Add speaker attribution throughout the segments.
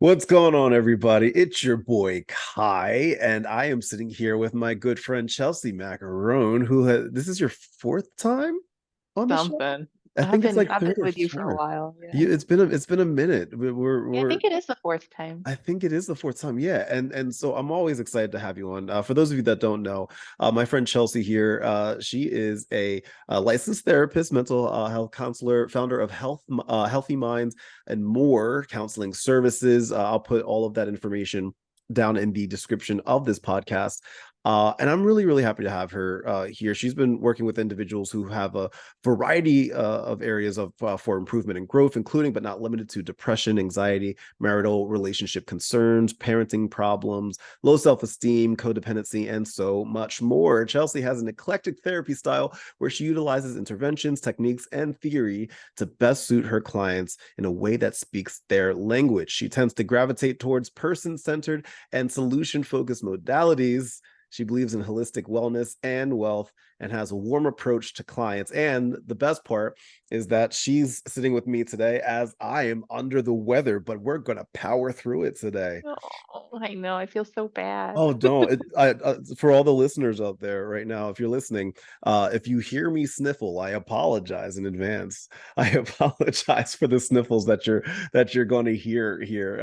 Speaker 1: What's going on, everybody? It's your boy Kai, and I am sitting here with my good friend Chelsie Maccarone, who has this is your fourth time on the show.
Speaker 2: Something.
Speaker 1: I
Speaker 2: I've
Speaker 1: think it's
Speaker 2: been
Speaker 1: like
Speaker 2: I've been
Speaker 1: third or
Speaker 2: with you for a
Speaker 1: fourth.
Speaker 2: while. Yeah.
Speaker 1: It's been a minute.
Speaker 2: Yeah, I
Speaker 1: We're
Speaker 2: think it is the fourth time.
Speaker 1: I think it is the fourth time. Yeah. And so I'm always excited to have you on. For those of you that don't know, my friend Chelsie here, she is a licensed therapist, mental health counselor, founder of Healthy Minds and More counseling services. I'll put all of that information down in the description of this podcast. And I'm really, really happy to have her here. She's been working with individuals who have a variety of areas of for improvement and growth, including but not limited to depression, anxiety, marital relationship concerns, parenting problems, low self-esteem, codependency, and so much more. Chelsie has an eclectic therapy style where she utilizes interventions, techniques, and theory to best suit her clients in a way that speaks their language. She tends to gravitate towards person-centered and solution-focused modalities. She believes in holistic wellness and wealth and has a warm approach to clients. And the best part is that she's sitting with me today as I am under the weather, but we're going to power through it today.
Speaker 2: Oh, I know. I feel so bad.
Speaker 1: Oh, don't. For all the listeners out there right now, if you're listening, if you hear me sniffle, I apologize in advance. I apologize for the sniffles that you're going to hear here.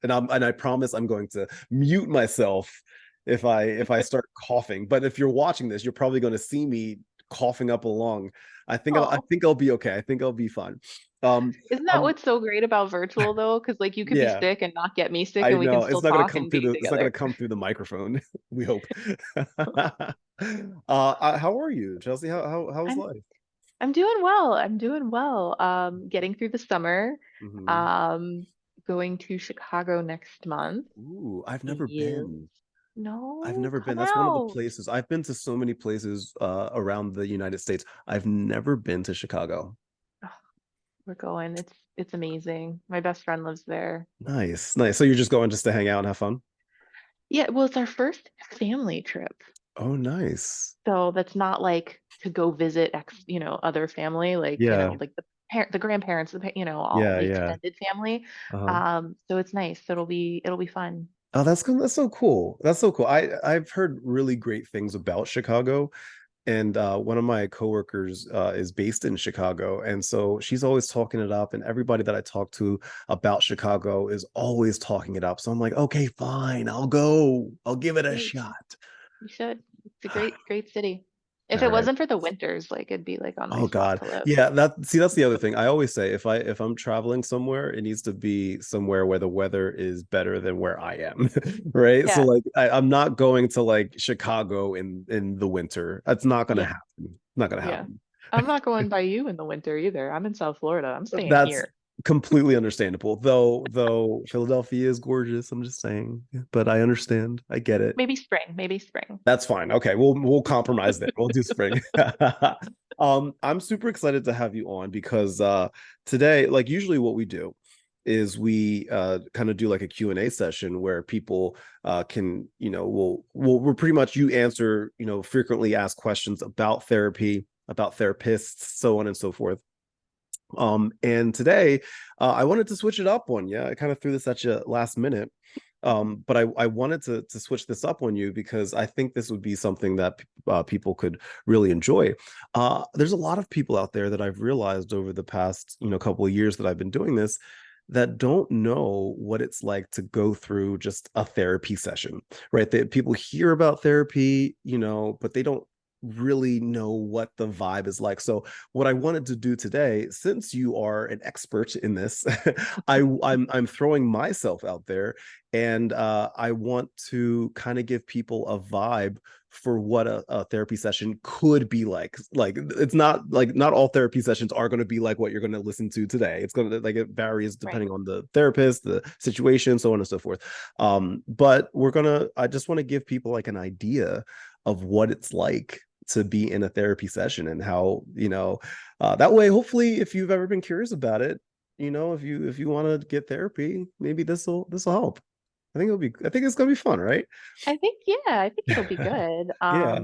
Speaker 1: And I promise I'm going to mute myself if I start coughing. But if you're watching this, you're probably going to see me coughing up along. I
Speaker 2: Oh,
Speaker 1: think I'll be okay. I think I'll be fine. Um,
Speaker 2: isn't that
Speaker 1: I'm
Speaker 2: what's so great about virtual though? Because like you could be
Speaker 1: yeah.
Speaker 2: sick and not get me sick,
Speaker 1: I
Speaker 2: and we can
Speaker 1: know
Speaker 2: still talk and be
Speaker 1: it's not gonna
Speaker 2: together.
Speaker 1: come through the microphone. We hope. How are you, Chelsie? How's
Speaker 2: I'm
Speaker 1: life?
Speaker 2: I'm doing well. I'm doing well. Getting through the summer.
Speaker 1: Hmm.
Speaker 2: Um, Going to Chicago next month.
Speaker 1: Ooh, I've never
Speaker 2: Yes.
Speaker 1: been. I've
Speaker 2: No,
Speaker 1: never been.
Speaker 2: come
Speaker 1: That's one of the
Speaker 2: out.
Speaker 1: places I've been to. So many places around the United States. I've never been to Chicago.
Speaker 2: Oh, we're going. It's amazing. My best friend lives there.
Speaker 1: Nice, nice. So you're just going just to hang out and have fun?
Speaker 2: Yeah, well, it's our first family trip.
Speaker 1: Oh, nice.
Speaker 2: So that's not like to go visit other family, like,
Speaker 1: Yeah,
Speaker 2: like the grandparents, all
Speaker 1: yeah,
Speaker 2: the
Speaker 1: yeah.
Speaker 2: extended family.
Speaker 1: Uh-huh.
Speaker 2: So it's nice. So it'll be fun.
Speaker 1: Oh, that's cool. That's so cool. That's so cool. I've heard really great things about Chicago. And one of my coworkers is based in Chicago, and so she's always talking it up. And everybody that I talk to about Chicago is always talking it up. So I'm like, okay, fine, I'll go. I'll give it a
Speaker 2: Yeah,
Speaker 1: shot.
Speaker 2: you should. It's a great city. If
Speaker 1: All
Speaker 2: it
Speaker 1: right.
Speaker 2: wasn't for the winters, like it'd be like on my
Speaker 1: Oh
Speaker 2: spot
Speaker 1: God.
Speaker 2: to live.
Speaker 1: Yeah, that's the other thing. I always say if I'm traveling somewhere, it needs to be somewhere where the weather is better than where I am. Right. So
Speaker 2: Yeah,
Speaker 1: like I'm not going to like Chicago in the winter. That's not gonna
Speaker 2: yeah,
Speaker 1: happen. Not gonna
Speaker 2: yeah.
Speaker 1: happen.
Speaker 2: I'm not going by you in the winter either. I'm in South Florida. I'm staying
Speaker 1: That's
Speaker 2: here.
Speaker 1: completely understandable. Though Philadelphia is gorgeous, I'm just saying. But I understand. I get it.
Speaker 2: Maybe spring, maybe spring.
Speaker 1: That's fine. Okay, we'll compromise there. We'll do spring. I'm super excited to have you on because today, like usually what we do is we kind of do like a Q&A session where people can, we're pretty much you answer, frequently asked questions about therapy, about therapists, so on and so forth. And today, I wanted to switch it up on you. I kind of threw this at you last minute, but I wanted to switch this up on you because I think this would be something that people could really enjoy. There's a lot of people out there that I've realized over the past couple of years that I've been doing this that don't know what it's like to go through just a therapy session, right? That people hear about therapy, but they don't really know what the vibe is like. So what I wanted to do today, since you are an expert in this, I'm throwing myself out there, and I want to kind of give people a vibe for what a therapy session could be like. Like it's not like not all therapy sessions are going to be like what you're going to listen to today. It's going to like it varies
Speaker 2: Right.
Speaker 1: depending on the therapist, the situation, so on and so forth. But I just want to give people like an idea of what it's like to be in a therapy session and how that way hopefully if you've ever been curious about it, if you want to get therapy, maybe this will help. I think it's gonna be fun, right?
Speaker 2: I think, yeah, I think it'll be good.
Speaker 1: Yeah.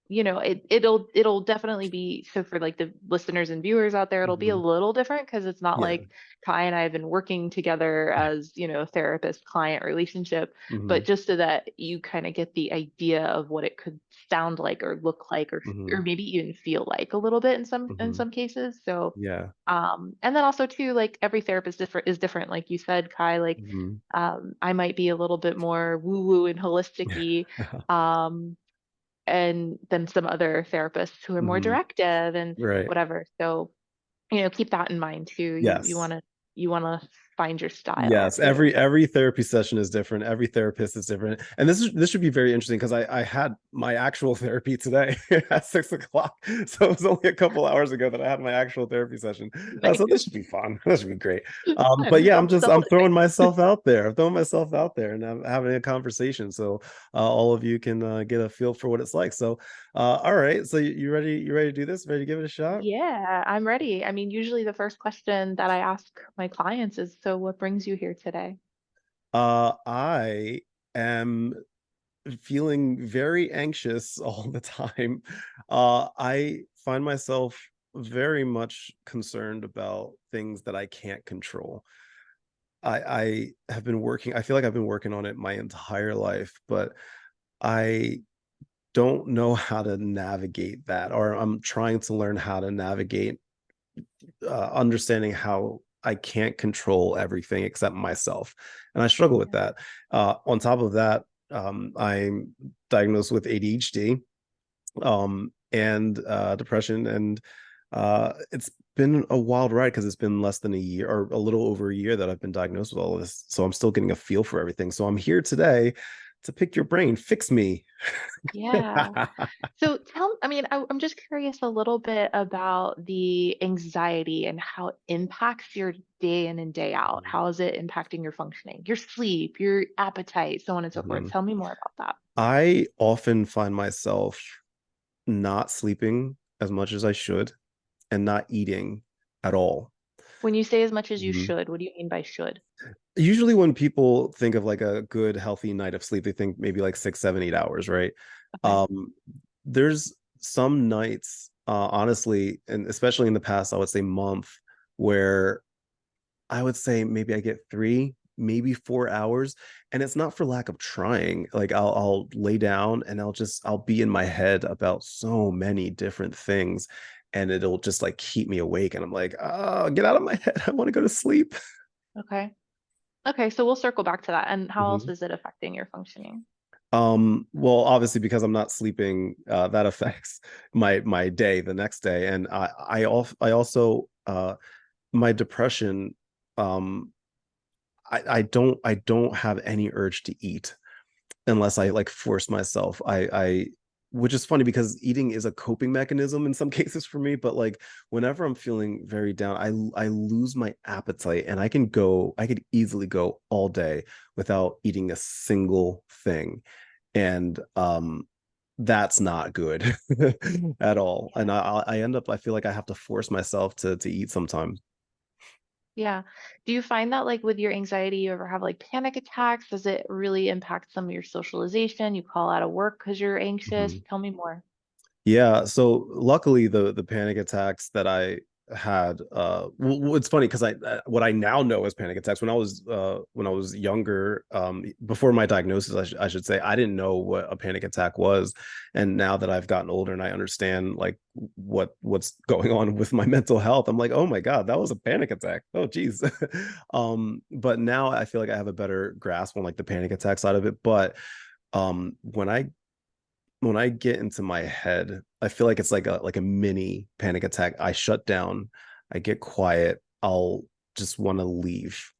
Speaker 2: it'll definitely be, so for like the listeners and viewers out there, it'll be a
Speaker 1: Mhm.
Speaker 2: little different because it's not
Speaker 1: Yeah.
Speaker 2: like Kai and I have been working together as, therapist client relationship,
Speaker 1: Hmm.
Speaker 2: but just so that you kind of get the idea of what it could sound like or look like, or
Speaker 1: Hmm.
Speaker 2: maybe even feel like a little bit in some
Speaker 1: Hmm.
Speaker 2: cases. So
Speaker 1: Yeah.
Speaker 2: and then also too, like every therapist is different, like you said, Kai, like
Speaker 1: Hmm.
Speaker 2: I might be a little bit more woo woo and holistic-y, um, and than some other therapists who are more
Speaker 1: Hmm.
Speaker 2: directive and
Speaker 1: Right.
Speaker 2: whatever. So, keep that in mind too. You
Speaker 1: Yes.
Speaker 2: wanna find your style
Speaker 1: Yes,
Speaker 2: too.
Speaker 1: every therapy session is different. Every therapist is different, and this should be very interesting because I had my actual therapy today at 6 o'clock. So it was only a couple hours ago that I had my actual therapy session. So this
Speaker 2: Nice.
Speaker 1: should be fun. This should be great. But
Speaker 2: I'm
Speaker 1: yeah,
Speaker 2: I'm
Speaker 1: I'm
Speaker 2: selling
Speaker 1: throwing
Speaker 2: it.
Speaker 1: myself out there. I'm throwing myself out there, and I'm having a conversation. So all of you can get a feel for what it's like. So all right, so you ready? You ready to do this? Ready to give it a shot?
Speaker 2: Yeah, I'm ready. I mean, usually the first question that I ask my clients is, so what brings you here today?
Speaker 1: I am feeling very anxious all the time. I find myself very much concerned about things that I can't control. I have been working, I feel like I've been working on it my entire life, but I don't know how to navigate that, or I'm trying to learn how to navigate understanding how I can't control everything except myself. And I struggle with
Speaker 2: Yeah.
Speaker 1: that. On top of that, I'm diagnosed with ADHD and depression. And it's been a wild ride because it's been less than a year or a little over a year that I've been diagnosed with all of this. So I'm still getting a feel for everything. So I'm here today to pick your brain, fix me.
Speaker 2: Yeah. So I mean, I'm just curious a little bit about the anxiety and how it impacts your day in and day out. How is it impacting your functioning, your sleep, your appetite, so on and so forth?
Speaker 1: Mhm.
Speaker 2: Tell me more about that.
Speaker 1: I often find myself not sleeping as much as I should and not eating at all.
Speaker 2: When you say as much as you
Speaker 1: Mhm.
Speaker 2: should, what do you mean by should?
Speaker 1: Usually, when people think of like a good, healthy night of sleep, they think maybe like 6, 7, 8 hours, right?
Speaker 2: Okay.
Speaker 1: Um, there's some nights, honestly, and especially in the past, I would say month, where I would say maybe I get 3, maybe 4 hours, and it's not for lack of trying. Like I'll lay down and I'll be in my head about so many different things, and it'll just like keep me awake. And I'm like, oh, get out of my head. I want to go to sleep.
Speaker 2: Okay. Okay, so we'll circle back to that. And how else
Speaker 1: Mhm.
Speaker 2: is it affecting your functioning?
Speaker 1: Well, obviously because I'm not sleeping, that affects my day the next day, and I also my depression. Um, I don't have any urge to eat unless I like force myself. Which is funny because eating is a coping mechanism in some cases for me, but like whenever I'm feeling very down, I lose my appetite and I could easily go all day without eating a single thing. And that's not good at all. And
Speaker 2: Yeah.
Speaker 1: I end up I feel like I have to force myself to eat sometimes.
Speaker 2: Yeah. Do you find that like with your anxiety, you ever have like panic attacks? Does it really impact some of your socialization? You call out of work because you're anxious?
Speaker 1: Mhm.
Speaker 2: Tell me more.
Speaker 1: Yeah, so luckily the panic attacks that I had it's funny because what I now know as panic attacks when I was younger, before my diagnosis I should say, I didn't know what a panic attack was. And now that I've gotten older and I understand like what's going on with my mental health, I'm like, oh my God, that was a panic attack. Oh geez. But now I feel like I have a better grasp on like the panic attack side of it. But when I get into my head, I feel like it's like a mini panic attack. I shut down, I get quiet, I'll just want to leave.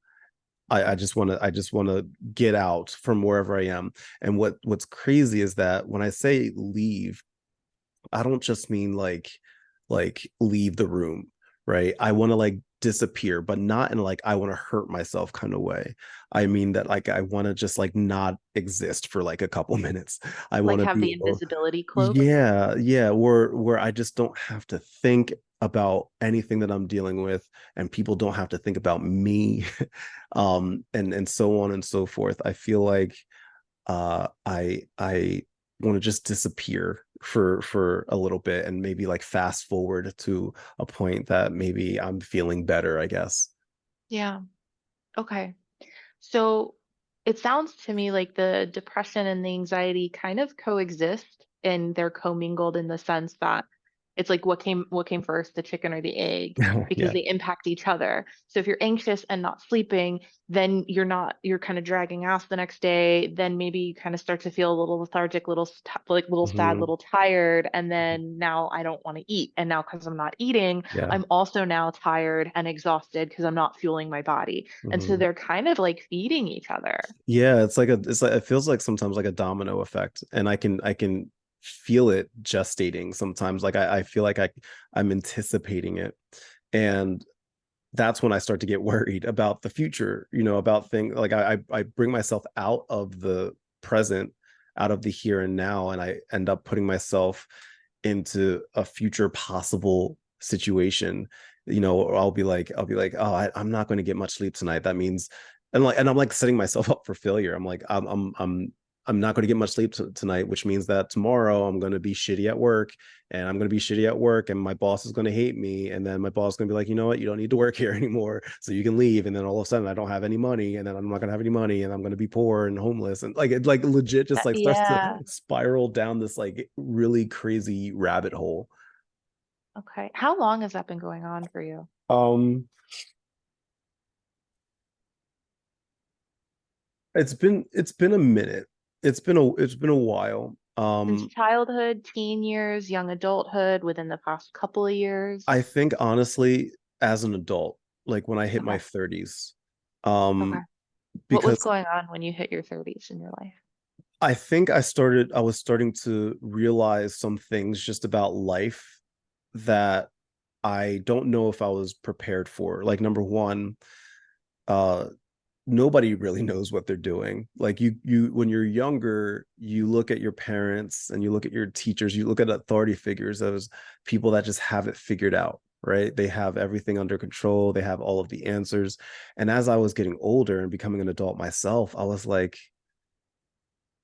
Speaker 1: I just want to get out from wherever I am. And what's crazy is that when I say leave, I don't just mean like leave the room, right? I want to like disappear, but not in like I want to hurt myself kind of way. I mean that like I want to just like not exist for like a couple minutes. I want
Speaker 2: Like
Speaker 1: to
Speaker 2: have
Speaker 1: be
Speaker 2: the
Speaker 1: able,
Speaker 2: invisibility cloak?
Speaker 1: yeah, yeah, where I just don't have to think about anything that I'm dealing with, and people don't have to think about me. And so on and so forth. I feel like I want to just disappear for a little bit and maybe like fast forward to a point that maybe I'm feeling better, I guess.
Speaker 2: Yeah. Okay. So it sounds to me like the depression and the anxiety kind of coexist and they're commingled in the sense that it's like what came first, the chicken or the egg, because
Speaker 1: Yeah.
Speaker 2: they impact each other. So if you're anxious and not sleeping, then you're kind of dragging ass the next day. Then maybe you kind of start to feel a little lethargic, like little sad,
Speaker 1: Hmm.
Speaker 2: little tired, and then now I don't want to eat. And now because I'm not eating,
Speaker 1: Yeah.
Speaker 2: I'm also now tired and exhausted because I'm not fueling my body. And so
Speaker 1: Hmm.
Speaker 2: they're kind of like feeding each other.
Speaker 1: Yeah, it's like it feels like sometimes like a domino effect, and I can feel it gestating sometimes. Like I feel like I'm anticipating it, and that's when I start to get worried about the future, about things like I bring myself out of the present, out of the here and now, and I end up putting myself into a future possible situation. Or I'll be like, oh, I'm not going to get much sleep tonight. That means, and I'm like setting myself up for failure. I'm like, I'm not going to get much sleep tonight, which means that tomorrow I'm going to be shitty at work, and I'm going to be shitty at work, and my boss is going to hate me, and then my boss is going to be like, you know what, you don't need to work here anymore, so you can leave, and then all of a sudden I don't have any money, and then I'm not going to have any money, and I'm going to be poor and homeless, and like it like legit just like starts to
Speaker 2: Yeah.
Speaker 1: spiral down this like really crazy rabbit hole.
Speaker 2: Okay. How long has that been going on for you?
Speaker 1: Um, it's been a minute. It's been a while.
Speaker 2: Since childhood, teen years, young adulthood, within the past couple of
Speaker 1: I
Speaker 2: years?
Speaker 1: think honestly, as an adult, like when I hit my
Speaker 2: Okay.
Speaker 1: 30s,
Speaker 2: Okay.
Speaker 1: um,
Speaker 2: What was
Speaker 1: because
Speaker 2: going on when you hit your 30s in your life?
Speaker 1: I think I was starting to realize some things just about life that I don't know if I was prepared for. Like number one, uh nobody really knows what they're doing. Like you when you're younger, you look at your parents and you look at your teachers, you look at authority figures as people that just have it figured out, right? They have everything under control, they have all of the answers. And as I was getting older and becoming an adult myself, I was like,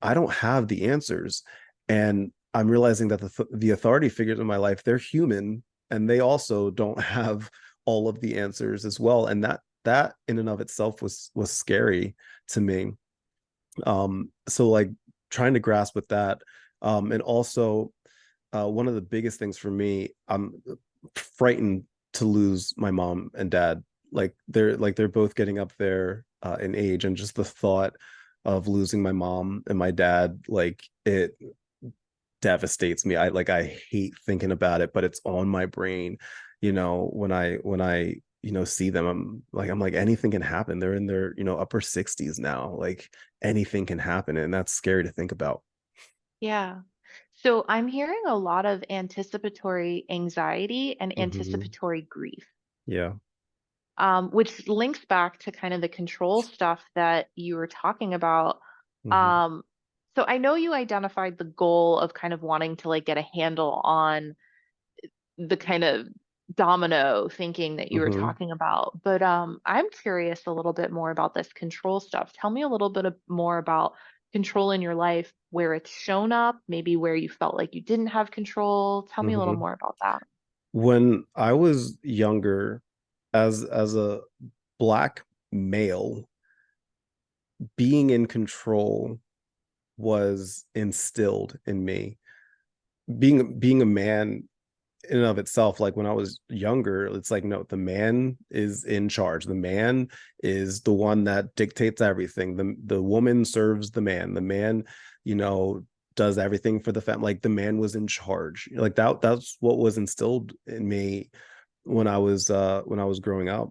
Speaker 1: I don't have the answers. And I'm realizing that the authority figures in my life, they're human, and they also don't have all of the answers as well. And that in and of itself was scary to me. So like trying to grasp with that. And also one of the biggest things for me, I'm frightened to lose my mom and dad. Like they're both getting up there in age, and just the thought of losing my mom and my dad, like it devastates me. I hate thinking about it, but it's on my brain. When I see them, I'm like anything can happen. They're in their upper 60s now. Like anything can happen, and that's scary to think about.
Speaker 2: Yeah. So I'm hearing a lot of anticipatory anxiety and
Speaker 1: Hmm.
Speaker 2: anticipatory grief,
Speaker 1: Yeah.
Speaker 2: which links back to kind of the control stuff that you were talking about.
Speaker 1: Hmm.
Speaker 2: Um, so I know you identified the goal of kind of wanting to like get a handle on the kind of domino thinking that you were
Speaker 1: Hmm.
Speaker 2: talking about. But I'm curious a little bit more about this control stuff. Tell me a little bit more about control in your life, where it's shown up, maybe where you felt like you didn't have control. Tell me a little
Speaker 1: Hmm.
Speaker 2: more about that.
Speaker 1: When I was younger, as a black male, being in control was instilled in me. Being a man in and of itself, like when I was younger, it's like, no, the man is in charge. The man is the one that dictates everything. The woman serves the man. The man, you know does everything for the family. Like the man was in charge. Like that's what was instilled in me when I was growing up.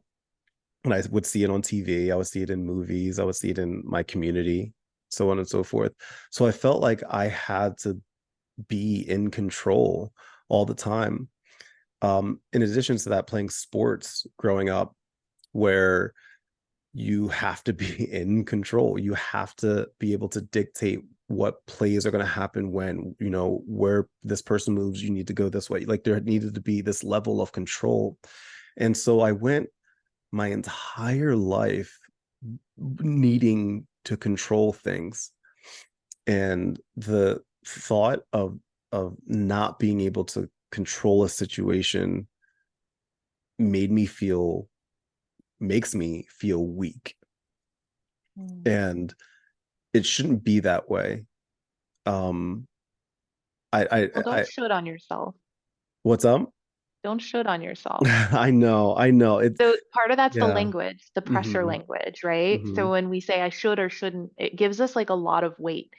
Speaker 1: And I would see it on TV, I would see it in movies, I would see it in my community, so on and so forth. So I felt like I had to be in control all the time. In addition to that, playing sports growing up, where you have to be in control. You have to be able to dictate what plays are going to happen when, where this person moves, you need to go this way. Like there needed to be this level of control. And so I went my entire life needing to control things. And the thought not being able to control a situation made me feel makes me feel weak,
Speaker 2: Mm.
Speaker 1: and it shouldn't be that way. um
Speaker 2: Well, don't
Speaker 1: I
Speaker 2: should on yourself.
Speaker 1: what's up?
Speaker 2: Don't should on yourself.
Speaker 1: I know it.
Speaker 2: So part of that's the
Speaker 1: Yeah.
Speaker 2: language, the pressure
Speaker 1: Hmm.
Speaker 2: language, right?
Speaker 1: Hmm.
Speaker 2: So when we say I should or shouldn't, it gives us like a lot of weight.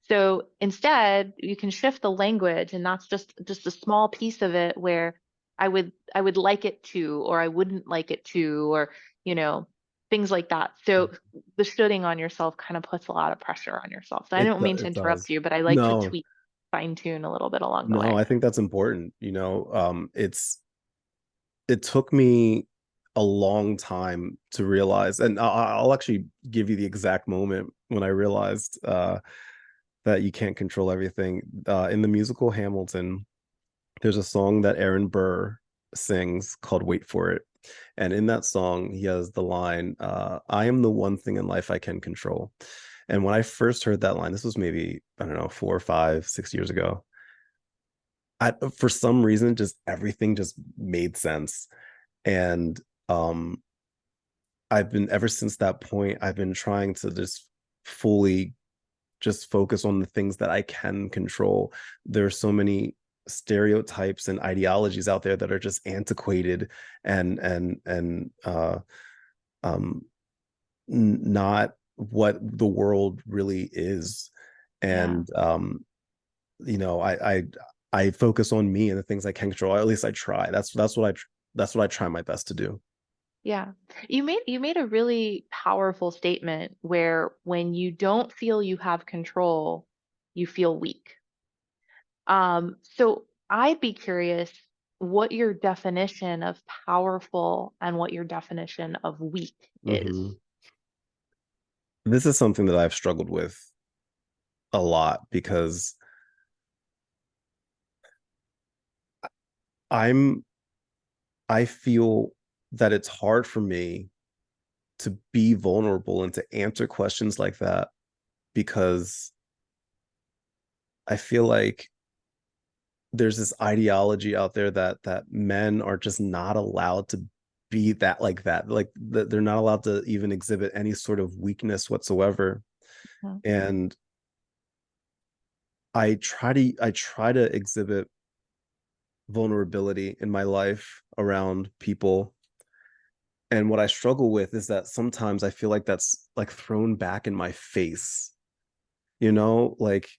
Speaker 2: So instead, you can shift the language, and that's just a small piece of it where I would like it to, or I wouldn't like it to, or you know, things like that. So the shoulding on yourself kind of puts a lot of pressure on yourself. So I don't mean to
Speaker 1: It
Speaker 2: interrupt
Speaker 1: does.
Speaker 2: you, but I like to
Speaker 1: No,
Speaker 2: tweak, fine tune a little bit along the
Speaker 1: no,
Speaker 2: way.
Speaker 1: I think that's important. It took me a long time to realize, and I'll actually give you the exact moment when I realized that you can't control everything. In the musical Hamilton, there's a song that Aaron Burr sings called "Wait for It," and in that song, he has the line, "I am the one thing in life I can control." And when I first heard that line, this was maybe, I don't know, 4 or 5, 6 years ago. For some reason, just everything just made sense. And um, I've been ever since that point, I've been trying to just fully just focus on the things that I can control. There are so many stereotypes and ideologies out there that are just antiquated and um not what the world really is.
Speaker 2: Yeah.
Speaker 1: And you know, I focus on me and the things I can control. At least I try. That's what I try my best to do.
Speaker 2: Yeah. You made a really powerful statement where when you don't feel you have control, you feel weak. So I'd be curious what your definition of powerful and what your definition of weak is.
Speaker 1: Hmm. This is something that I've struggled with a lot because I'm I feel that it's hard for me to be vulnerable and to answer questions like that because I feel like there's this ideology out there that men are just not allowed to be that, like that, like that they're not allowed to even exhibit any sort of weakness whatsoever.
Speaker 2: Mhm.
Speaker 1: And I try to exhibit vulnerability in my life around people. And what I struggle with is that sometimes I feel like that's like thrown back in my face, you know, like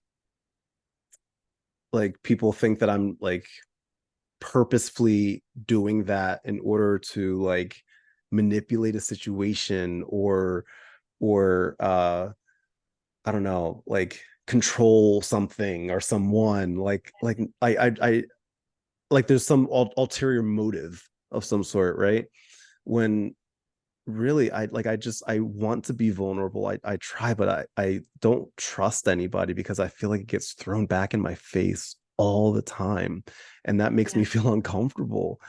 Speaker 1: people think that I'm like purposefully doing that in order to like manipulate a situation or I don't know, like control something or someone, like I like there's some ulterior motive of some sort, right? When really I want to be vulnerable. I try, but I don't trust anybody because I feel like it gets thrown back in my face all the time, and that makes me
Speaker 2: Yeah.
Speaker 1: feel uncomfortable.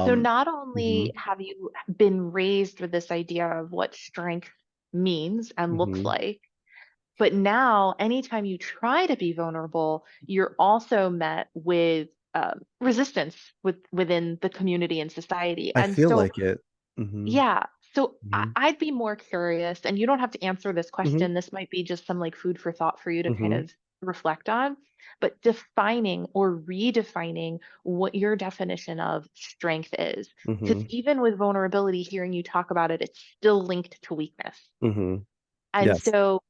Speaker 2: So
Speaker 1: um
Speaker 2: not
Speaker 1: mhm,
Speaker 2: only have you been raised with this idea of what strength means and looks
Speaker 1: mhm,
Speaker 2: like, but now, anytime you try to be vulnerable, you're also met with resistance within the community and society.
Speaker 1: I
Speaker 2: And
Speaker 1: feel
Speaker 2: so,
Speaker 1: like it. Mhm,
Speaker 2: yeah, so
Speaker 1: mhm,
Speaker 2: I'd be more curious, and you don't have to answer this
Speaker 1: mhm,
Speaker 2: question. This might be just some like food for thought for you to kind
Speaker 1: mhm,
Speaker 2: of reflect on, but defining or redefining what your definition of strength is. Because
Speaker 1: mhm,
Speaker 2: even with vulnerability, hearing you talk about it, it's still linked to weakness.
Speaker 1: mhm.
Speaker 2: And
Speaker 1: Yes.
Speaker 2: so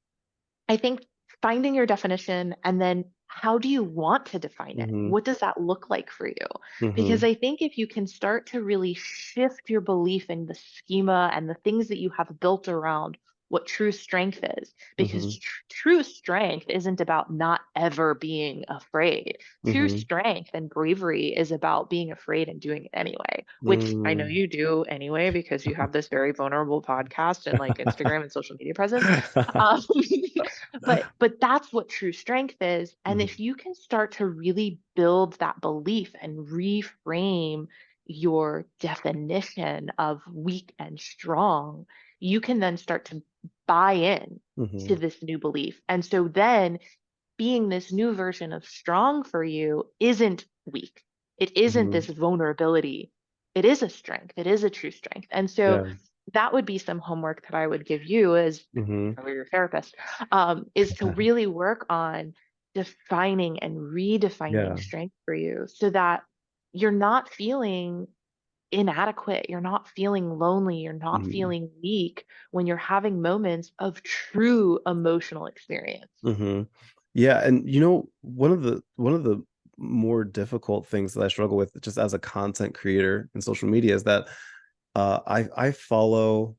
Speaker 2: I think finding your definition and then how do you want to define it?
Speaker 1: Mhm,
Speaker 2: What does that look like for you? Because
Speaker 1: mhm,
Speaker 2: I think if you can start to really shift your belief in the schema and the things that you have built around what true strength is, because
Speaker 1: mhm,
Speaker 2: true strength isn't about not ever being afraid. True
Speaker 1: mhm,
Speaker 2: strength and bravery is about being afraid and doing it anyway, which I know
Speaker 1: mm.
Speaker 2: you do anyway because you have this very vulnerable podcast and like Instagram and social media presence. Um, but that's what true strength is. And
Speaker 1: Mhm,
Speaker 2: if you can start to really build that belief and reframe your definition of weak and strong, you can then start to buy in to
Speaker 1: mhm,
Speaker 2: this new belief. And so then being this new version of strong for you isn't weak. It isn't
Speaker 1: Hmm.
Speaker 2: this vulnerability. It is a strength. It is a true strength. And so
Speaker 1: Yeah.
Speaker 2: that would be some homework that I would give you as
Speaker 1: Hmm.
Speaker 2: if I were your therapist, is to really work on defining and redefining
Speaker 1: Yeah.
Speaker 2: strength for you so that you're not feeling inadequate, you're not feeling lonely, you're not
Speaker 1: Hmm.
Speaker 2: feeling weak when you're having moments of true emotional experience.
Speaker 1: Hmm. Yeah, and you know, one of the more difficult things that I struggle with just as a content creator in social media is that I follow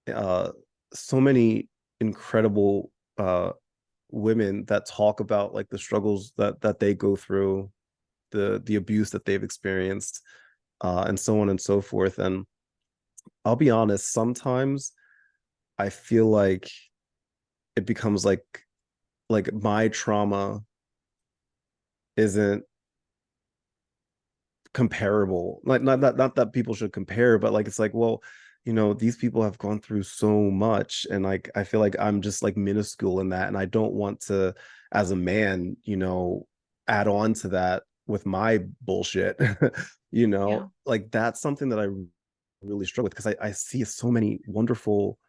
Speaker 1: uh so many incredible women that talk about like the struggles that they go through, the abuse that they've experienced, and so on and so forth. And I'll be honest, sometimes I feel like it becomes like my trauma isn't comparable. Like not that people should compare, but like it's like, well, you know, these people have gone through so much, and like I feel like I'm just like minuscule in that, and I don't want to, as a man, you know, add on to that with my bullshit. You know,
Speaker 2: Yeah.
Speaker 1: like that's something that I really struggle with because I see so many wonderful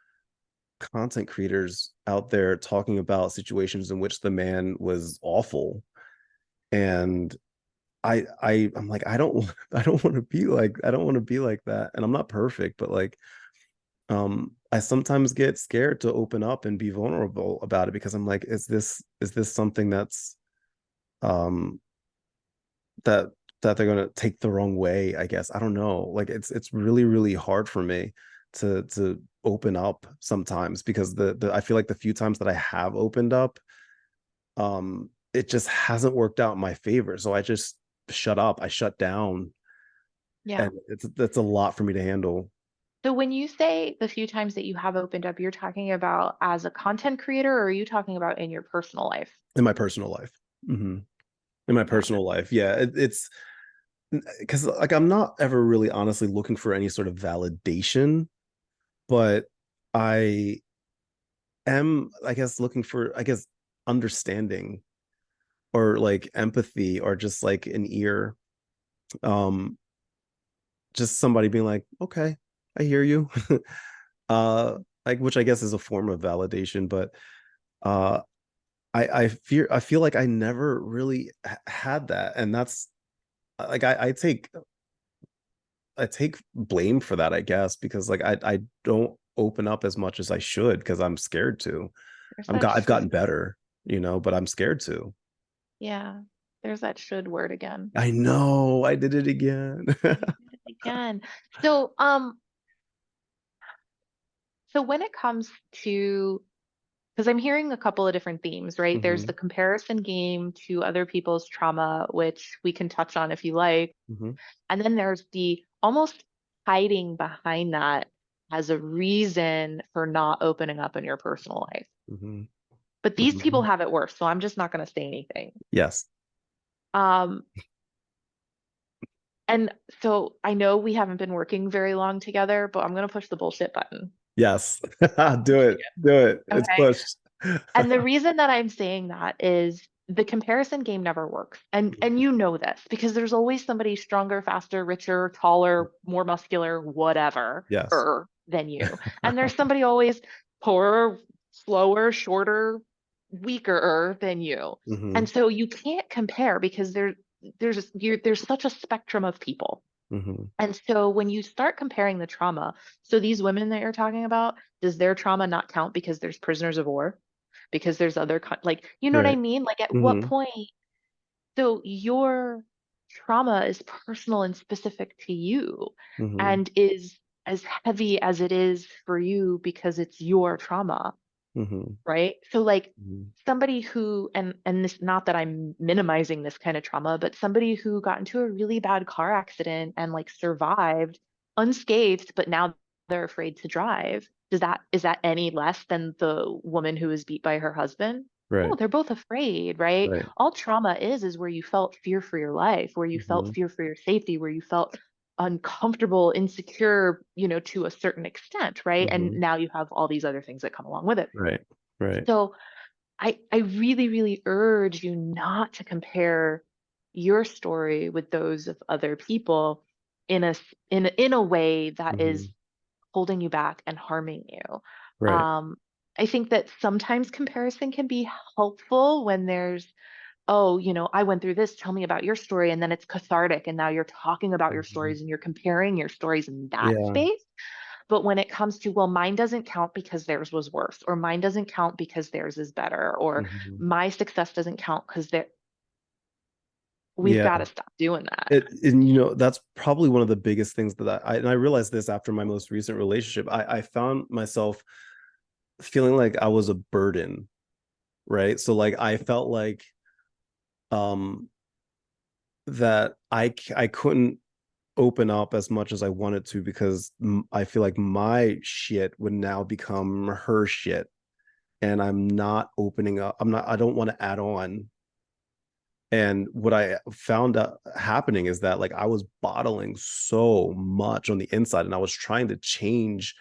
Speaker 1: content creators out there talking about situations in which the man was awful. And I'm like, I don't want to be like, I don't want to be like that. And I'm not perfect, but like I sometimes get scared to open up and be vulnerable about it because I'm like, is this something that's um that that they're gonna take the wrong way, I guess. I don't know. Like it's really, really hard for me to open up sometimes because the I feel like the few times that I have opened up, it just hasn't worked out in my favor. So I just shut up. I shut down,
Speaker 2: Yeah.
Speaker 1: and that's a lot for me to handle
Speaker 2: So when you say the few times that you have opened up, you're talking about as a content creator, or are you talking about in your personal life?
Speaker 1: in my personal life. Hmm. In my
Speaker 2: Gotcha.
Speaker 1: personal life, yeah, it's because like I'm not ever really honestly looking for any sort of validation, but I am, I guess, looking for, I guess, understanding or like empathy or just like an ear. Um, just somebody being like, okay, I hear you. Like which I guess is a form of validation, but uh I feel like I never really had that. And that's like I take blame for that, I guess, because like I don't open up as much as I should because I'm scared to.
Speaker 2: There's that
Speaker 1: I've
Speaker 2: should.
Speaker 1: gotten better, you know, but I'm scared to.
Speaker 2: Yeah. There's that should word again.
Speaker 1: I know I did it again.
Speaker 2: You did it again. So, so when it comes to, because I'm hearing a couple of different themes, right? There's
Speaker 1: Hmm.
Speaker 2: the comparison game to other people's trauma, which we can touch on if you like.
Speaker 1: Hmm.
Speaker 2: And then there's the almost hiding behind that as a reason for not opening up in your personal life.
Speaker 1: Hmm.
Speaker 2: But these people
Speaker 1: Hmm.
Speaker 2: have it worse, so I'm just not going to say anything.
Speaker 1: Yes.
Speaker 2: Um, and so I know we haven't been working very long together, but I'm going to push the bullshit button.
Speaker 1: Yes.
Speaker 2: I'm
Speaker 1: Do
Speaker 2: pushing
Speaker 1: it.
Speaker 2: it.
Speaker 1: Do it. It's
Speaker 2: Okay.
Speaker 1: pushed.
Speaker 2: And the reason that I'm saying that is the comparison game never works. And you know this because there's always somebody stronger, faster, richer, taller, more muscular, whatever
Speaker 1: Yes.
Speaker 2: than you. And there's somebody always poorer, slower, shorter, weaker than you.
Speaker 1: Hmm.
Speaker 2: And so you can't compare because there's such a spectrum of people.
Speaker 1: Hmm.
Speaker 2: And so when you start comparing the trauma, so these women that you're talking about, does their trauma not count because there's prisoners of war? Because there's other, like, you know what I
Speaker 1: Right.
Speaker 2: mean? Like, at what
Speaker 1: Hmm.
Speaker 2: point? So your trauma is personal and specific to you
Speaker 1: Hmm.
Speaker 2: and is as heavy as it is for you because it's your trauma,
Speaker 1: Hmm.
Speaker 2: right? So like
Speaker 1: Hmm.
Speaker 2: somebody who and this, not that I'm minimizing this kind of trauma, but somebody who got into a really bad car accident and like survived unscathed, but now they're afraid to drive. Is that any less than the woman who was beat by her husband? No,
Speaker 1: Right.
Speaker 2: they're both afraid, right?
Speaker 1: Right.
Speaker 2: All trauma is where you felt fear for your life, where you felt
Speaker 1: Hmm.
Speaker 2: fear for your safety, where you felt uncomfortable, insecure, to a certain extent, right? And
Speaker 1: Hmm.
Speaker 2: now you have all these other things that come along with it.
Speaker 1: Right. Right.
Speaker 2: So I really, really urge you not to compare your story with those of other people in a way that is
Speaker 1: Hmm.
Speaker 2: holding you back and harming you.
Speaker 1: Right.
Speaker 2: Um, I think that sometimes comparison can be helpful when there's, oh, I went through this, tell me about your story, and then it's cathartic, and now you're talking about your
Speaker 1: Mhm.
Speaker 2: stories and you're comparing your stories in that
Speaker 1: Yeah.
Speaker 2: space. But when it comes to, well, mine doesn't count because theirs was worse, or mine doesn't count because theirs is better, or
Speaker 1: Hmm.
Speaker 2: my success doesn't count because we've
Speaker 1: Yeah.
Speaker 2: got to stop doing that.
Speaker 1: And that's probably one of the biggest things that and I realized this after my most recent relationship. I found myself feeling like I was a burden, right? So like I felt like um that I couldn't open up as much as I wanted to because I feel like my shit would now become her shit, and I'm not opening up. I don't want to add on. And what I found out happening is that like I was bottling so much on the inside, and I was trying to change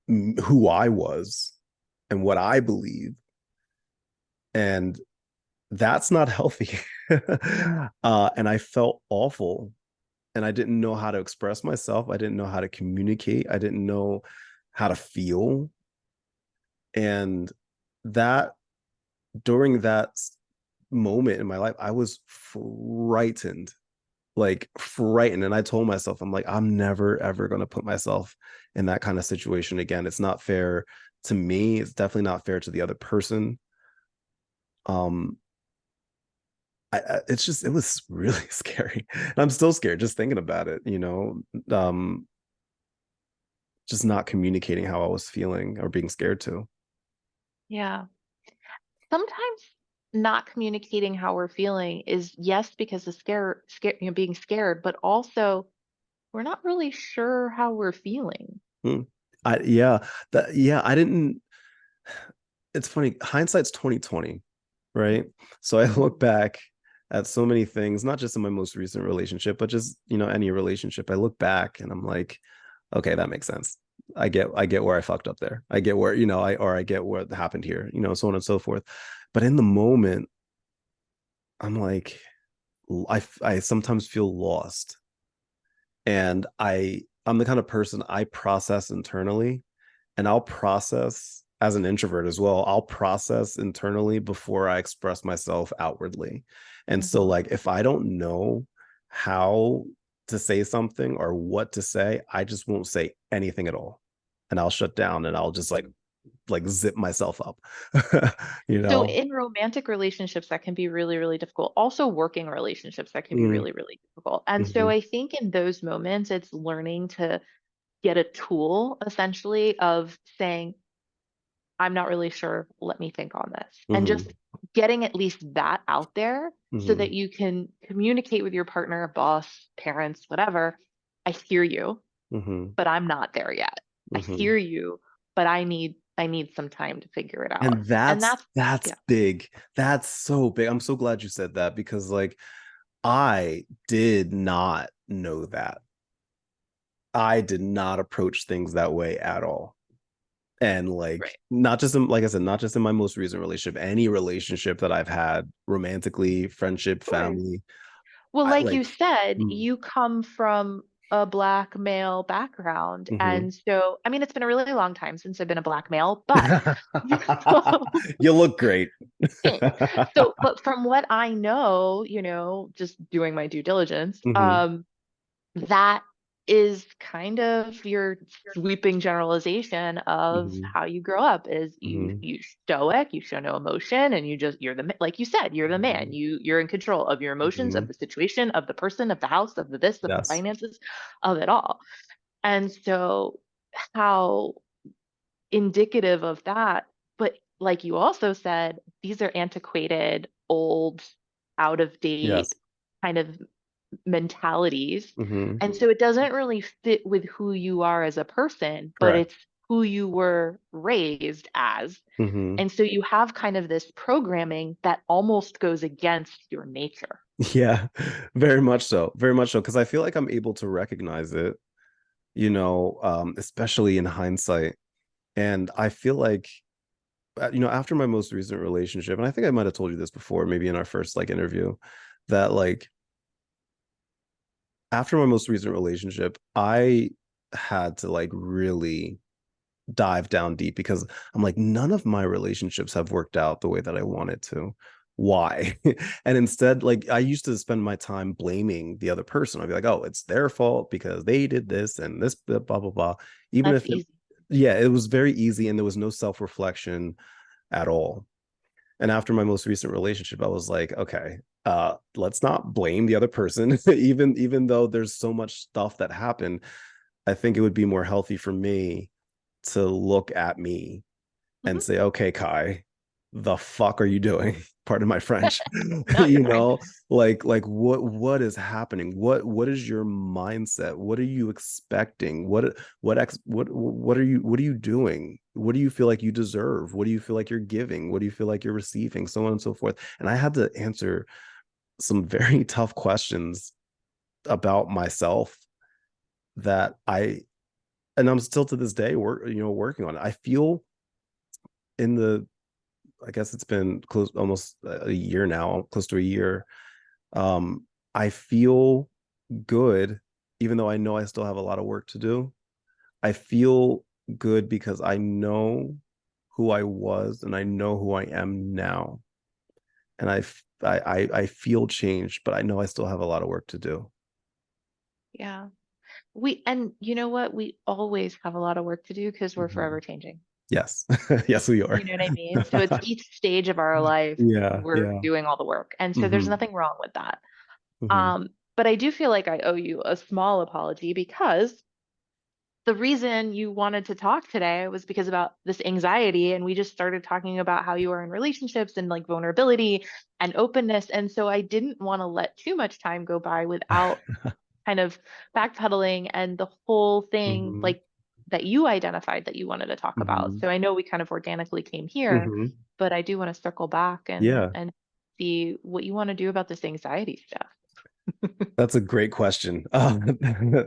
Speaker 1: who I was and what I believe, and that's not healthy. And I felt awful, and I didn't know how to express myself. I didn't know how to communicate. I didn't know how to feel. And that during that moment in my life, I was frightened, like frightened. And I told myself, I'm like, I'm never, ever going to put myself in that kind of situation again. It's not fair to me. It's definitely not fair to the other person. Um, it was really scary. And I'm still scared just thinking about it. Just not communicating how I was feeling or being scared to.
Speaker 2: Yeah. Sometimes not communicating how we're feeling is, yes, because of being scared, but also we're not really sure how we're feeling.
Speaker 1: Hmm. Yeah, I didn't. It's funny. Hindsight's 2020, right? So I look
Speaker 2: Mhm.
Speaker 1: back at so many things, not just in my most recent relationship, but just any relationship. I look back and I'm like, okay, that makes sense. I get where I fucked up there. I get where I get what happened here. So on and so forth. But in the moment, I'm like, I sometimes feel lost, and I'm the kind of person I process internally, and I'll process as an introvert as well. I'll process internally before I express myself outwardly. And so
Speaker 2: Mhm.
Speaker 1: like if I don't know how to say something or what to say, I just won't say anything at all. And I'll shut down and I'll just like zip myself up. you
Speaker 2: So
Speaker 1: know?
Speaker 2: in romantic relationships, that can be really, really difficult. Also, working relationships, that can be
Speaker 1: Mm,
Speaker 2: really, really difficult. And so
Speaker 1: mhm,
Speaker 2: I think in those moments, it's learning to get a tool essentially of saying, I'm not really sure. Let me think on this. And
Speaker 1: mhm,
Speaker 2: just getting at least that out there so that
Speaker 1: mhm,
Speaker 2: you can communicate with your partner, boss, parents, whatever. I hear you,
Speaker 1: mhm,
Speaker 2: but I'm not there yet. I
Speaker 1: mhm.
Speaker 2: hear you, but I need some time to figure it out.
Speaker 1: And
Speaker 2: And
Speaker 1: that's
Speaker 2: yeah.
Speaker 1: big. That's so big. I'm so glad you said that because like I did not know that. I did not approach things that way at all. And like
Speaker 2: Right.
Speaker 1: not just in, like I said, not just in my most recent relationship, any relationship that I've had, romantically, friendship,
Speaker 2: Sure.
Speaker 1: family,
Speaker 2: Well,
Speaker 1: I
Speaker 2: like you
Speaker 1: like
Speaker 2: said,
Speaker 1: mm,
Speaker 2: you come from a black male background.
Speaker 1: mhm.
Speaker 2: And so, I mean, it's been a really long time since I've been a black male, but
Speaker 1: You look great.
Speaker 2: thanks. So, but from what I know, just doing my due diligence,
Speaker 1: Hmm.
Speaker 2: that is kind of your sweeping generalization of
Speaker 1: Hmm.
Speaker 2: how you grow up is
Speaker 1: Hmm.
Speaker 2: you stoic, you show no emotion, and you're like you said, you're the man.
Speaker 1: Hmm.
Speaker 2: You're in control of your emotions, of
Speaker 1: Hmm.
Speaker 2: the situation, of the person, of the house, of the this, of the
Speaker 1: Yes.
Speaker 2: finances, of it all. And so how indicative of that, but like you also said, these are antiquated, old, out of date
Speaker 1: Yes.
Speaker 2: kind of mentalities.
Speaker 1: Hmm.
Speaker 2: And so it doesn't really fit with who you are as a person, but
Speaker 1: Correct.
Speaker 2: it's who you were raised as.
Speaker 1: Hmm.
Speaker 2: And so you have kind of this programming that almost goes against your nature.
Speaker 1: Yeah, very much so. Very much so. Because I feel like I'm able to recognize it, especially in hindsight. And I feel like after my most recent relationship, and I think I might have told you this before, maybe in our first like interview, that like after my most recent relationship, I had to like really dive down deep because I'm like, none of my relationships have worked out the way that I wanted to. Why? And instead, like, I used to spend my time blaming the other person. I'd be like, oh, it's their fault because they did this and this, blah, blah, blah. Even
Speaker 2: That's
Speaker 1: if
Speaker 2: easy.
Speaker 1: yeah, it was very easy and there was no self reflection at all. And after my most recent relationship, I was like, okay, let's not blame the other person. Even though there's so much stuff that happened, I think it would be more healthy for me to look at me and
Speaker 2: Mhm.
Speaker 1: say, okay, Kai, the fuck are you doing? Pardon my French.
Speaker 2: No, you're fine.
Speaker 1: like what is happening? What is your mindset? What are you expecting? What are you doing? What do you feel like you deserve? What do you feel like you're giving? What do you feel like you're receiving? So on and so forth. And I had to answer some very tough questions about myself that and I'm still to this day working on it. I feel in the I guess it's been close almost a year now, close to a year. I feel good, even though I know I still have a lot of work to do. I feel good because I know who I was and I know who I am now. And I feel changed, but I know I still have a lot of work to do.
Speaker 2: Yeah. And you know what? We always have a lot of work to do because we're
Speaker 1: Mhm.
Speaker 2: forever changing.
Speaker 1: Yes. Yes, we are.
Speaker 2: You know what I mean? So it's each stage of our life,
Speaker 1: Yeah,
Speaker 2: we're
Speaker 1: yeah.
Speaker 2: doing all the work. And so there's
Speaker 1: Hmm.
Speaker 2: nothing wrong with that.
Speaker 1: Hmm.
Speaker 2: But I do feel like I owe you a small apology because the reason you wanted to talk today was because about this anxiety. And we just started talking about how you are in relationships and like vulnerability and openness. And so I didn't want to let too much time go by without kind of backpedaling and the whole thing
Speaker 1: Hmm.
Speaker 2: like that you identified that you wanted to talk about.
Speaker 1: Hmm.
Speaker 2: So I know we kind of organically came here,
Speaker 1: Hmm.
Speaker 2: but I do want to circle back
Speaker 1: Yeah.
Speaker 2: and see what you want to do about this anxiety stuff.
Speaker 1: That's a great question. I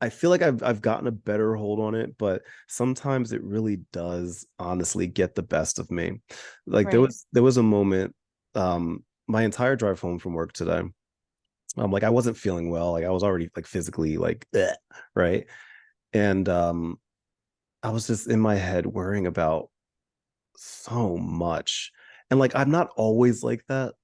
Speaker 1: I feel like I've gotten a better hold on it, but sometimes it really does honestly get the best of me. Like
Speaker 2: Right.
Speaker 1: there was a moment, my entire drive home from work today, like I wasn't feeling well. Like I was already like physically like "Ugh," right. And I was just in my head worrying about so much. And like I'm not always like that.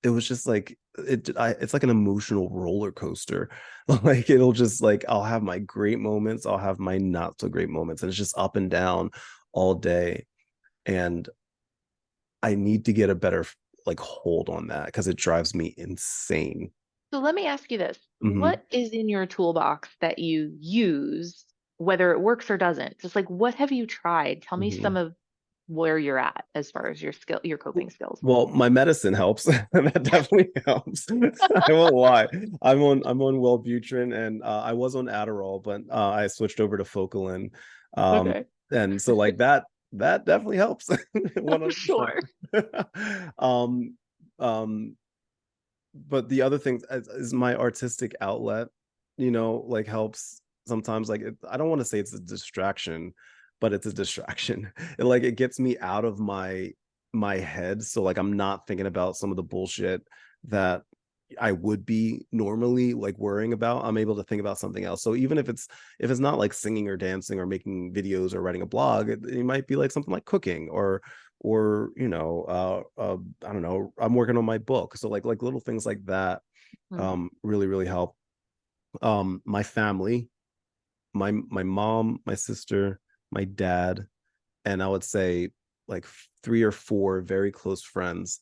Speaker 1: It was just like it's like an emotional roller coaster. Like it'll just like I'll have my great moments, I'll have my not so great moments, and it's just up and down all day. And I need to get a better like hold on that because it drives me insane.
Speaker 2: So let me ask you this.
Speaker 1: Hmm.
Speaker 2: What is in your toolbox that you use, whether it works or doesn't? Just like what have you tried? Tell me
Speaker 1: Hmm.
Speaker 2: some of where you're at as far as your coping skills.
Speaker 1: Well, my medicine helps. That definitely helps. I won't lie. I'm on Wellbutrin, and I was on Adderall, but I switched over to Focalin. Um,
Speaker 2: Okay.
Speaker 1: and so like that definitely helps.
Speaker 2: I'm
Speaker 1: 100%.
Speaker 2: sure.
Speaker 1: Um, um, but the other thing is my artistic outlet, like helps sometimes. Like I don't want to say it's a distraction, but it's a distraction. It gets me out of my head. So like I'm not thinking about some of the bullshit that I would be normally like worrying about. I'm able to think about something else. So even if it's not like singing or dancing or making videos or writing a blog, it might be like something like cooking or I don't know, I'm working on my book. So like little things like that
Speaker 2: Hmm.
Speaker 1: really really help. My family, my mom, my sister, my dad, and I would say like three or four very close friends.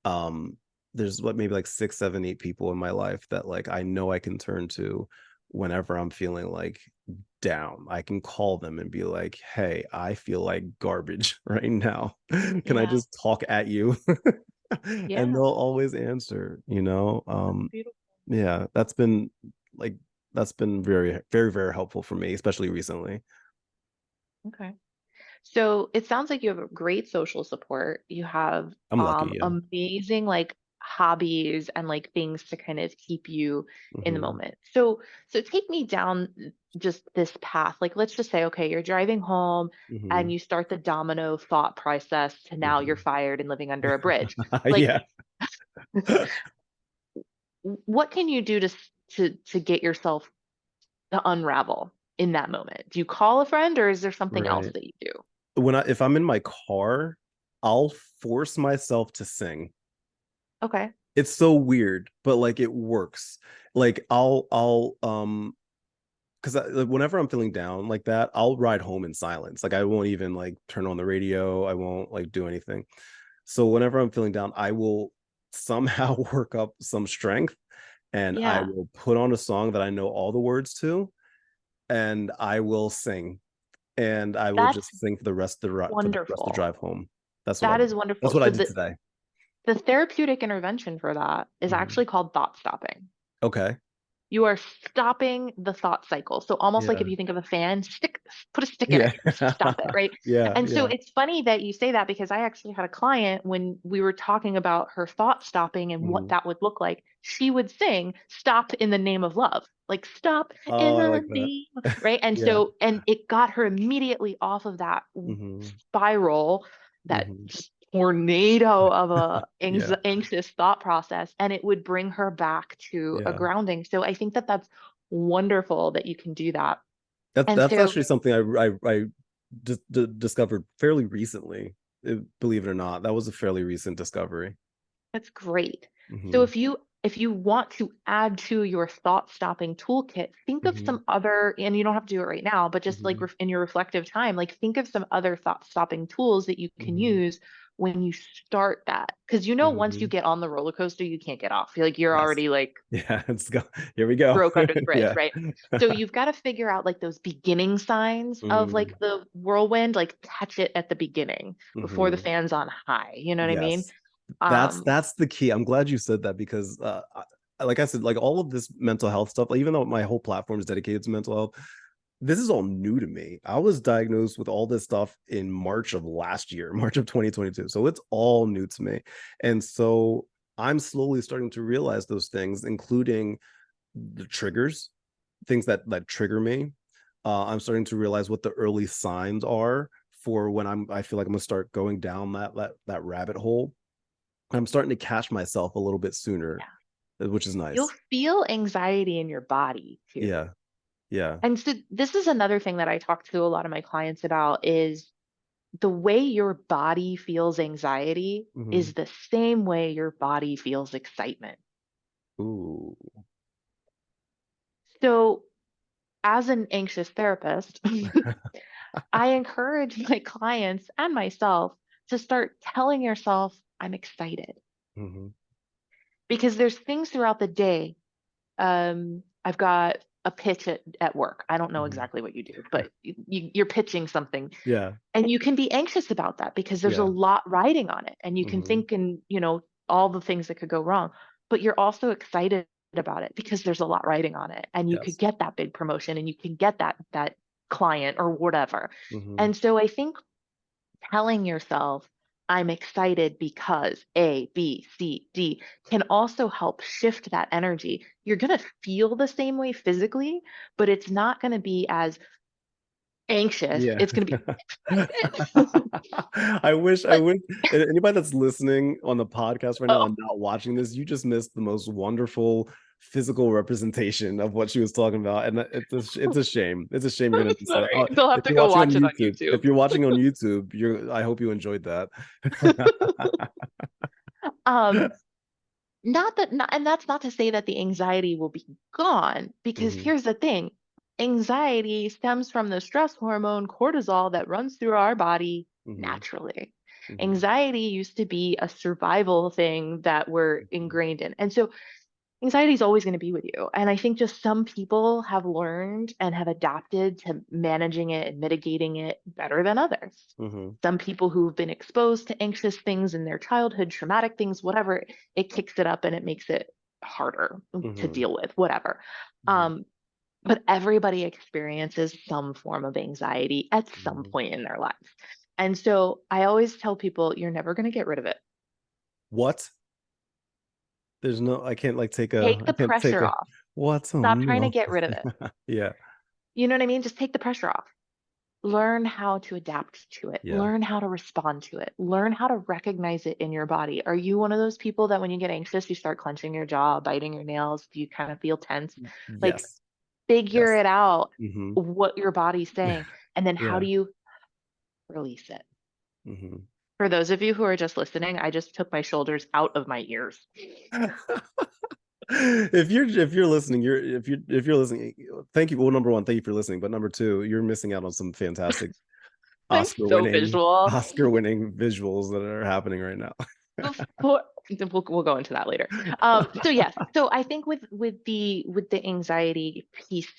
Speaker 1: um there's what maybe like six, seven, eight people in my life that like I know I can turn to whenever I'm feeling like down. I can call them and be like, hey, I feel like garbage right now. Can I
Speaker 2: Yeah.
Speaker 1: just talk at you? And
Speaker 2: Yeah.
Speaker 1: they'll always answer.
Speaker 2: That's beautiful.
Speaker 1: Yeah, like that's been very very very helpful for me, especially recently.
Speaker 2: Okay. So it sounds like you have a great social support. You have
Speaker 1: I'm lucky, yeah.
Speaker 2: amazing like hobbies and like things to kind of keep you in the
Speaker 1: Hmm.
Speaker 2: moment. So take me down just this path. Like let's just say, okay, you're driving home and
Speaker 1: Hmm.
Speaker 2: you start the domino thought process to now you're
Speaker 1: Hmm.
Speaker 2: fired and living under a bridge. Like
Speaker 1: Yeah.
Speaker 2: what can you do to get yourself to unravel in that moment? Do you call a friend or is there something else
Speaker 1: Right.
Speaker 2: that you do?
Speaker 1: If I'm in my car, I'll force myself to sing.
Speaker 2: Okay.
Speaker 1: It's so weird, but like it works. Like because like, whenever I'm feeling down like that, I'll ride home in silence. Like I won't even like turn on the radio. I won't like do anything. So whenever I'm feeling down, I will somehow work up some strength and I
Speaker 2: Yeah.
Speaker 1: will put on a song that I know all the words to and I will sing and I will
Speaker 2: That's
Speaker 1: just sing for the rest of the rest of the
Speaker 2: wonderful.
Speaker 1: drive home. That's what
Speaker 2: That
Speaker 1: I'll
Speaker 2: is
Speaker 1: do. That's
Speaker 2: wonderful.
Speaker 1: what I
Speaker 2: So
Speaker 1: did today.
Speaker 2: the therapeutic intervention for that is
Speaker 1: Mhm.
Speaker 2: actually called thought stopping.
Speaker 1: Okay.
Speaker 2: You are stopping the thought cycle. So almost like if
Speaker 1: Yeah.
Speaker 2: you think of a fan, put a stick in it,
Speaker 1: Yeah.
Speaker 2: stop it, right?
Speaker 1: Yeah.
Speaker 2: And so
Speaker 1: Yeah.
Speaker 2: it's funny that you say that because I actually had a client when we were talking about her thought stopping and what
Speaker 1: Mhm.
Speaker 2: that would look like. She would sing "Stop in the Name of Love," like "Stop in
Speaker 1: Oh, I
Speaker 2: the
Speaker 1: like that.
Speaker 2: name," right? And
Speaker 1: Yeah.
Speaker 2: so, and it got her immediately off of that
Speaker 1: Hmm.
Speaker 2: spiral, that
Speaker 1: Hmm.
Speaker 2: tornado of a
Speaker 1: Yeah.
Speaker 2: anxious thought process, and it would bring her back to a
Speaker 1: Yeah.
Speaker 2: grounding. So I think that that's wonderful that you can do that. And
Speaker 1: That's
Speaker 2: so
Speaker 1: actually something I discovered fairly recently. Believe it or not, that was a fairly recent discovery.
Speaker 2: that's great. So
Speaker 1: Hmm.
Speaker 2: if you want to add to your thought stopping toolkit, think of
Speaker 1: Hmm.
Speaker 2: some other, and you don't have to do it right now, but just like
Speaker 1: Hmm.
Speaker 2: in your reflective time, like think of some other thought stopping tools that you can
Speaker 1: Hmm.
Speaker 2: use when you start that. Because you know, once you
Speaker 1: Hmm.
Speaker 2: get on the roller coaster, you can't get off. You're like you're
Speaker 1: Yes.
Speaker 2: already like
Speaker 1: Yeah. Let's go. Here we go.
Speaker 2: broke under the bridge,
Speaker 1: Yeah.
Speaker 2: right? So you've got to figure out like those beginning signs of
Speaker 1: Mm.
Speaker 2: like the whirlwind, like catch it at the beginning before the
Speaker 1: Hmm.
Speaker 2: fan's on high. You know what I mean?
Speaker 1: Yes.
Speaker 2: Um,
Speaker 1: That's the key. I'm glad you said that because like I said, like all of this mental health stuff, like even though my whole platform is dedicated to mental health, this is all new to me. I was diagnosed with all this stuff in March of last year, March of 2022. So it's all new to me. And so I'm slowly starting to realize those things, including the triggers, things that trigger me. I'm starting to realize what the early signs are for when I feel like I'm gonna start going down that rabbit hole. I'm starting to catch myself a little bit sooner,
Speaker 2: yeah,
Speaker 1: which is
Speaker 2: you'll
Speaker 1: nice.
Speaker 2: feel anxiety in your body too.
Speaker 1: Yeah. Yeah.
Speaker 2: And so this is another thing that I talk to a lot of my clients about is the way your body feels anxiety
Speaker 1: Hmm.
Speaker 2: is the same way your body feels excitement.
Speaker 1: Ooh.
Speaker 2: So as an anxious therapist, I encourage my clients and myself to start telling yourself, I'm excited.
Speaker 1: Hmm.
Speaker 2: Because there's things throughout the day. I've got a pitch at work. I don't know
Speaker 1: Hmm.
Speaker 2: exactly what you do, but you're pitching something
Speaker 1: Yeah.
Speaker 2: and you can be anxious about that because there's a
Speaker 1: Yeah.
Speaker 2: lot riding on it and you can
Speaker 1: Hmm.
Speaker 2: think and, all the things that could go wrong, but you're also excited about it because there's a lot riding on it and you could
Speaker 1: Yes.
Speaker 2: get that big promotion and you can get that client or whatever.
Speaker 1: Hmm.
Speaker 2: And so I think telling yourself, I'm excited because A, B, C, D can also help shift that energy. You're going to feel the same way physically, but it's not going to be as anxious.
Speaker 1: Yeah.
Speaker 2: It's going to be excited.
Speaker 1: I
Speaker 2: But
Speaker 1: wish anybody that's listening on the podcast right now
Speaker 2: oh,
Speaker 1: and not watching this, you just missed the most wonderful physical representation of what she was talking about. And it's a shame. It's a shame you're
Speaker 2: I'm
Speaker 1: gonna miss it.
Speaker 2: sorry. They'll have
Speaker 1: If
Speaker 2: to
Speaker 1: you're
Speaker 2: go
Speaker 1: watching on
Speaker 2: watch it on
Speaker 1: YouTube,
Speaker 2: YouTube.
Speaker 1: if you're watching on YouTube, I hope you enjoyed that.
Speaker 2: um, not that, not, and that's not to say that the anxiety will be gone, because
Speaker 1: Hmm.
Speaker 2: here's the thing. Anxiety stems from the stress hormone cortisol that runs through our body
Speaker 1: Hmm.
Speaker 2: naturally.
Speaker 1: Hmm.
Speaker 2: Anxiety used to be a survival thing that we're ingrained in. And so anxiety is always going to be with you. And I think just some people have learned and have adapted to managing it and mitigating it better than others.
Speaker 1: Hmm.
Speaker 2: Some people who've been exposed to anxious things in their childhood, traumatic things, whatever, it kicks it up and it makes it harder to
Speaker 1: Hmm.
Speaker 2: deal with, whatever.
Speaker 1: Hmm.
Speaker 2: Um, but everybody experiences some form of anxiety at some
Speaker 1: Hmm.
Speaker 2: point in their lives. And so I always tell people, you're never going to get rid of it.
Speaker 1: What? There's no, I can't like
Speaker 2: Take
Speaker 1: I
Speaker 2: the
Speaker 1: can't take
Speaker 2: pressure
Speaker 1: a,
Speaker 2: off.
Speaker 1: what's a
Speaker 2: Stop trying to
Speaker 1: meal?
Speaker 2: get rid of it.
Speaker 1: Yeah.
Speaker 2: You know what I mean? Just take the pressure off. Learn how to adapt to it.
Speaker 1: Yeah.
Speaker 2: Learn how to respond to it. Learn how to recognize it in your body. Are you one of those people that when you get anxious, you start clenching your jaw, biting your nails? Do you kind of feel tense? Like,
Speaker 1: Yes.
Speaker 2: figure
Speaker 1: Yes.
Speaker 2: it out
Speaker 1: Hmm.
Speaker 2: what your body's saying. And then how
Speaker 1: Yeah.
Speaker 2: do you release it?
Speaker 1: Hmm.
Speaker 2: For those of you who are just listening, I just took my shoulders out of my ears.
Speaker 1: If you're listening, if you're listening, thank you. Well, number one, thank you for listening. But number two, you're missing out on some fantastic
Speaker 2: I'm
Speaker 1: Oscar
Speaker 2: so
Speaker 1: winning
Speaker 2: visual.
Speaker 1: Oscar winning visuals that are happening right now.
Speaker 2: Before we'll go into that later. So yes, so I think with the anxiety piece,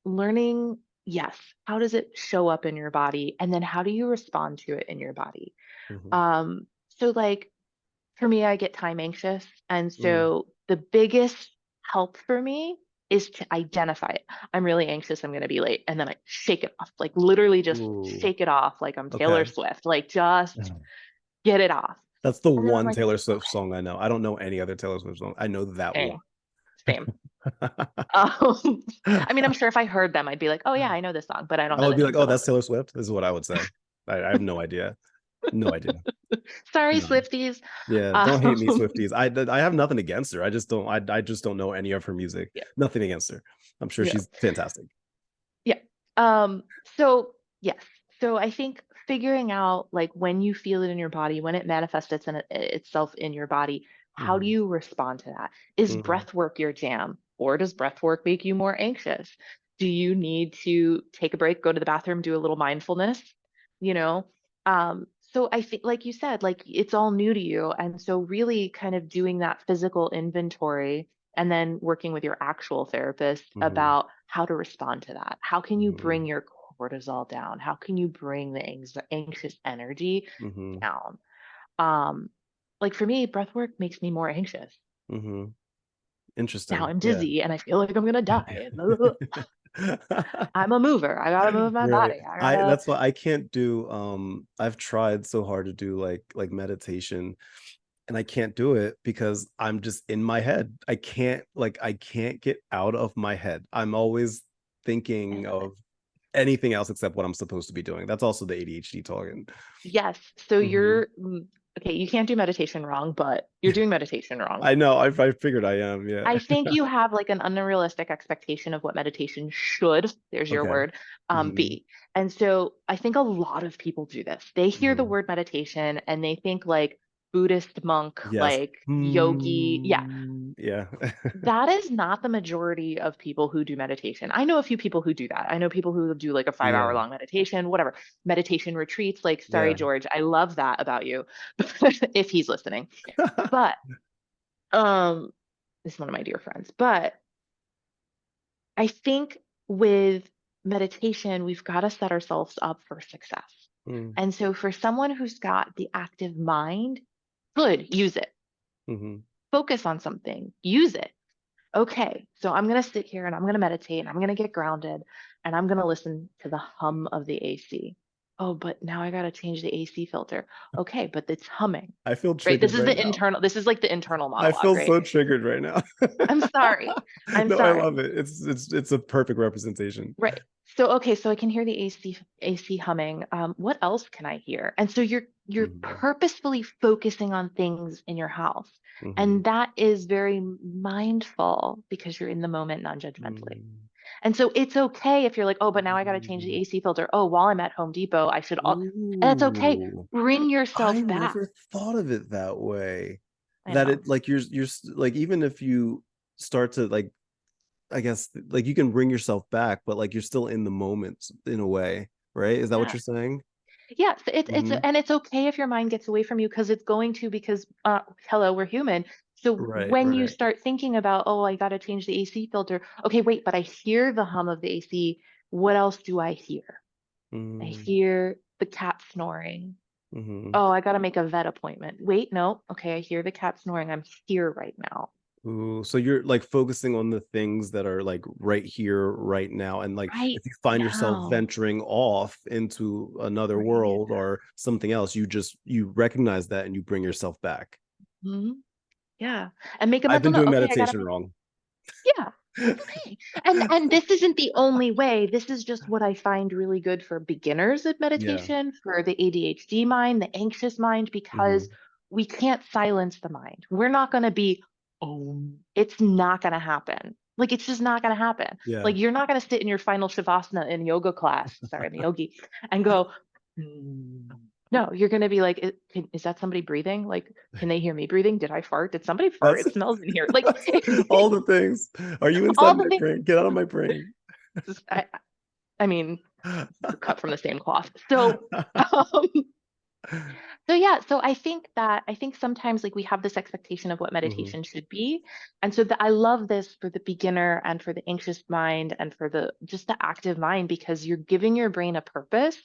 Speaker 2: learning, yes, how does it show up in your body, and then how do you respond to it in your body?
Speaker 1: Hmm.
Speaker 2: Um, so like for me, I get time anxious, and
Speaker 1: Mm.
Speaker 2: so the biggest help for me is to identify it. I'm really anxious, I'm going to be late, and then I shake it off, like literally just
Speaker 1: Ooh,
Speaker 2: shake it off, like I'm Taylor
Speaker 1: okay.
Speaker 2: Swift, like just get it off.
Speaker 1: That's the
Speaker 2: And then I'm
Speaker 1: one
Speaker 2: like,
Speaker 1: Taylor Swift
Speaker 2: okay,
Speaker 1: song I know. I don't know any other Taylor Swift song. I know that one.
Speaker 2: same, same. I mean, I'm sure if I heard them, I'd be like, oh yeah, I know this song, but I don't
Speaker 1: I
Speaker 2: know
Speaker 1: would
Speaker 2: the
Speaker 1: be like,
Speaker 2: names
Speaker 1: oh,
Speaker 2: of them.
Speaker 1: that's Taylor Swift. This is what I would say. I have no idea. No idea.
Speaker 2: Sorry,
Speaker 1: No.
Speaker 2: Swifties.
Speaker 1: Yeah, don't hate me,
Speaker 2: Um,
Speaker 1: Swifties. I have nothing against her. I just don't know any of her music.
Speaker 2: yeah,
Speaker 1: Nothing against her. I'm sure
Speaker 2: yeah,
Speaker 1: she's fantastic.
Speaker 2: yeah. Um, so yes, so I think figuring out like when you feel it in your body, when it manifests itself in your body, how do
Speaker 1: Hmm.
Speaker 2: you respond to that? Is
Speaker 1: Hmm.
Speaker 2: breath work your jam, or does breath work make you more anxious? Do you need to take a break, go to the bathroom, do a little mindfulness? You know, so I think, like you said, like it's all new to you, and so really kind of doing that physical inventory and then working with your actual therapist
Speaker 1: Hmm.
Speaker 2: about how to respond to that. How can you
Speaker 1: Hmm.
Speaker 2: bring your cortisol down? How can you bring the anxious energy
Speaker 1: Hmm.
Speaker 2: down? Um, like for me, breath work makes me more anxious.
Speaker 1: Hmm.
Speaker 2: Now
Speaker 1: Interesting.
Speaker 2: I'm
Speaker 1: Yeah.
Speaker 2: dizzy and I feel like I'm gonna die. I'm a mover. I gotta move my
Speaker 1: Right.
Speaker 2: body. I
Speaker 1: I
Speaker 2: gotta.
Speaker 1: That's why I can't do I've tried so hard to do like meditation, and I can't do it because I'm just in my head. I can't get out of my head. I'm always
Speaker 2: I
Speaker 1: thinking
Speaker 2: love it.
Speaker 1: of anything else except what I'm supposed to be doing. That's also the ADHD talking.
Speaker 2: Yes. So
Speaker 1: Hmm.
Speaker 2: you're okay. You can't do meditation wrong, but you're doing meditation wrong.
Speaker 1: I know. I figured I am. Yeah.
Speaker 2: I think you have like an unrealistic expectation of what meditation should, there's your
Speaker 1: Okay.
Speaker 2: word,
Speaker 1: Hmm.
Speaker 2: be. And so I think a lot of people do this. They hear the
Speaker 1: Hmm.
Speaker 2: word meditation and they think like Buddhist monk,
Speaker 1: Yes.
Speaker 2: like yogi. Yeah,
Speaker 1: Yeah.
Speaker 2: that is not the majority of people who do meditation. I know a few people who do that. I know people who do like a 5 hour
Speaker 1: Yeah.
Speaker 2: long meditation, whatever, meditation retreats. Like, sorry,
Speaker 1: Yeah.
Speaker 2: George, I love that about you, if he's listening. But um, this is one of my dear friends. But I think with meditation, we've got to set ourselves up for success.
Speaker 1: Mm.
Speaker 2: And so for someone who's got the active mind, good, use it.
Speaker 1: Hmm.
Speaker 2: Focus on something, use it. Okay, so I'm going to sit here and I'm going to meditate and I'm going to get grounded and I'm going to listen to the hum of the AC. Oh, but now I got to change the AC filter. Okay, but it's humming,
Speaker 1: I feel
Speaker 2: right? This
Speaker 1: triggered
Speaker 2: is
Speaker 1: right
Speaker 2: the
Speaker 1: now.
Speaker 2: internal, this is like the internal
Speaker 1: I
Speaker 2: monologue,
Speaker 1: feel
Speaker 2: right?
Speaker 1: so triggered right now.
Speaker 2: I'm sorry. I'm
Speaker 1: No, I
Speaker 2: sorry.
Speaker 1: love it. It's a perfect representation.
Speaker 2: Right. So okay, so I can hear the AC humming. What else can I hear? And so you're
Speaker 1: Hmm.
Speaker 2: purposefully focusing on things in your house.
Speaker 1: Hmm.
Speaker 2: And that is very mindful because you're in the moment non-judgmentally. And so it's okay if you're like, oh, but now I got to change the AC filter. Oh, while I'm at Home Depot, I should all, and it's okay.
Speaker 1: Ooh,
Speaker 2: Bring
Speaker 1: I
Speaker 2: yourself back.
Speaker 1: never thought of it that way.
Speaker 2: I
Speaker 1: That
Speaker 2: know.
Speaker 1: it like like even if you start to like, I guess like you can bring yourself back, but like you're still in the moment in a way, right? Is that what
Speaker 2: Yeah.
Speaker 1: you're saying?
Speaker 2: Yeah, so it's
Speaker 1: Hmm.
Speaker 2: and it's okay if your mind gets away from you because it's going to because hello, we're human. So
Speaker 1: Right,
Speaker 2: when you
Speaker 1: right.
Speaker 2: start thinking about, oh, I got to change the AC filter. Okay, wait, but I hear the hum of the AC. What else do I hear? I
Speaker 1: Mm-hmm.
Speaker 2: hear the cat snoring.
Speaker 1: Mm-hmm.
Speaker 2: Oh, I got to make a vet appointment. Wait, no. Okay, I hear the cat snoring. I'm here right now.
Speaker 1: Ooh, so you're like focusing on the things that are like right here, right now. And like
Speaker 2: Right
Speaker 1: if you find yourself
Speaker 2: now.
Speaker 1: venturing off into another
Speaker 2: Bring it
Speaker 1: world or something else, you recognize that and you bring yourself back.
Speaker 2: back. Yeah. And make a
Speaker 1: I've
Speaker 2: mental
Speaker 1: been
Speaker 2: note.
Speaker 1: doing
Speaker 2: Okay, I gotta
Speaker 1: meditation wrong.
Speaker 2: yeah, that's okay. And this isn't the only way. This is just what I find really good for beginners at
Speaker 1: Yeah.
Speaker 2: meditation, for the ADHD mind, the anxious mind, because
Speaker 1: Hmm.
Speaker 2: we can't silence the mind. We're not going to be, oh, it's not going to happen. Like it's just not going to happen.
Speaker 1: Yeah.
Speaker 2: Like you're not going to sit in your final shavasana in yoga class, sorry, I'm a yogi, and go, "Hmm." No, you're going to be like, is that somebody breathing? Like, can they hear me breathing? Did I fart? Did somebody fart?
Speaker 1: That's
Speaker 2: It smells in here. Like,
Speaker 1: that's all the things. Are you inside
Speaker 2: all the
Speaker 1: my
Speaker 2: things.
Speaker 1: brain? Get out of my brain.
Speaker 2: I mean, we're cut from the same cloth. Um, so yeah, so I think sometimes like we have this expectation of what
Speaker 1: Hmm.
Speaker 2: meditation should be. And so I love this for the beginner and for the anxious mind and for the just the active mind because you're giving your brain a purpose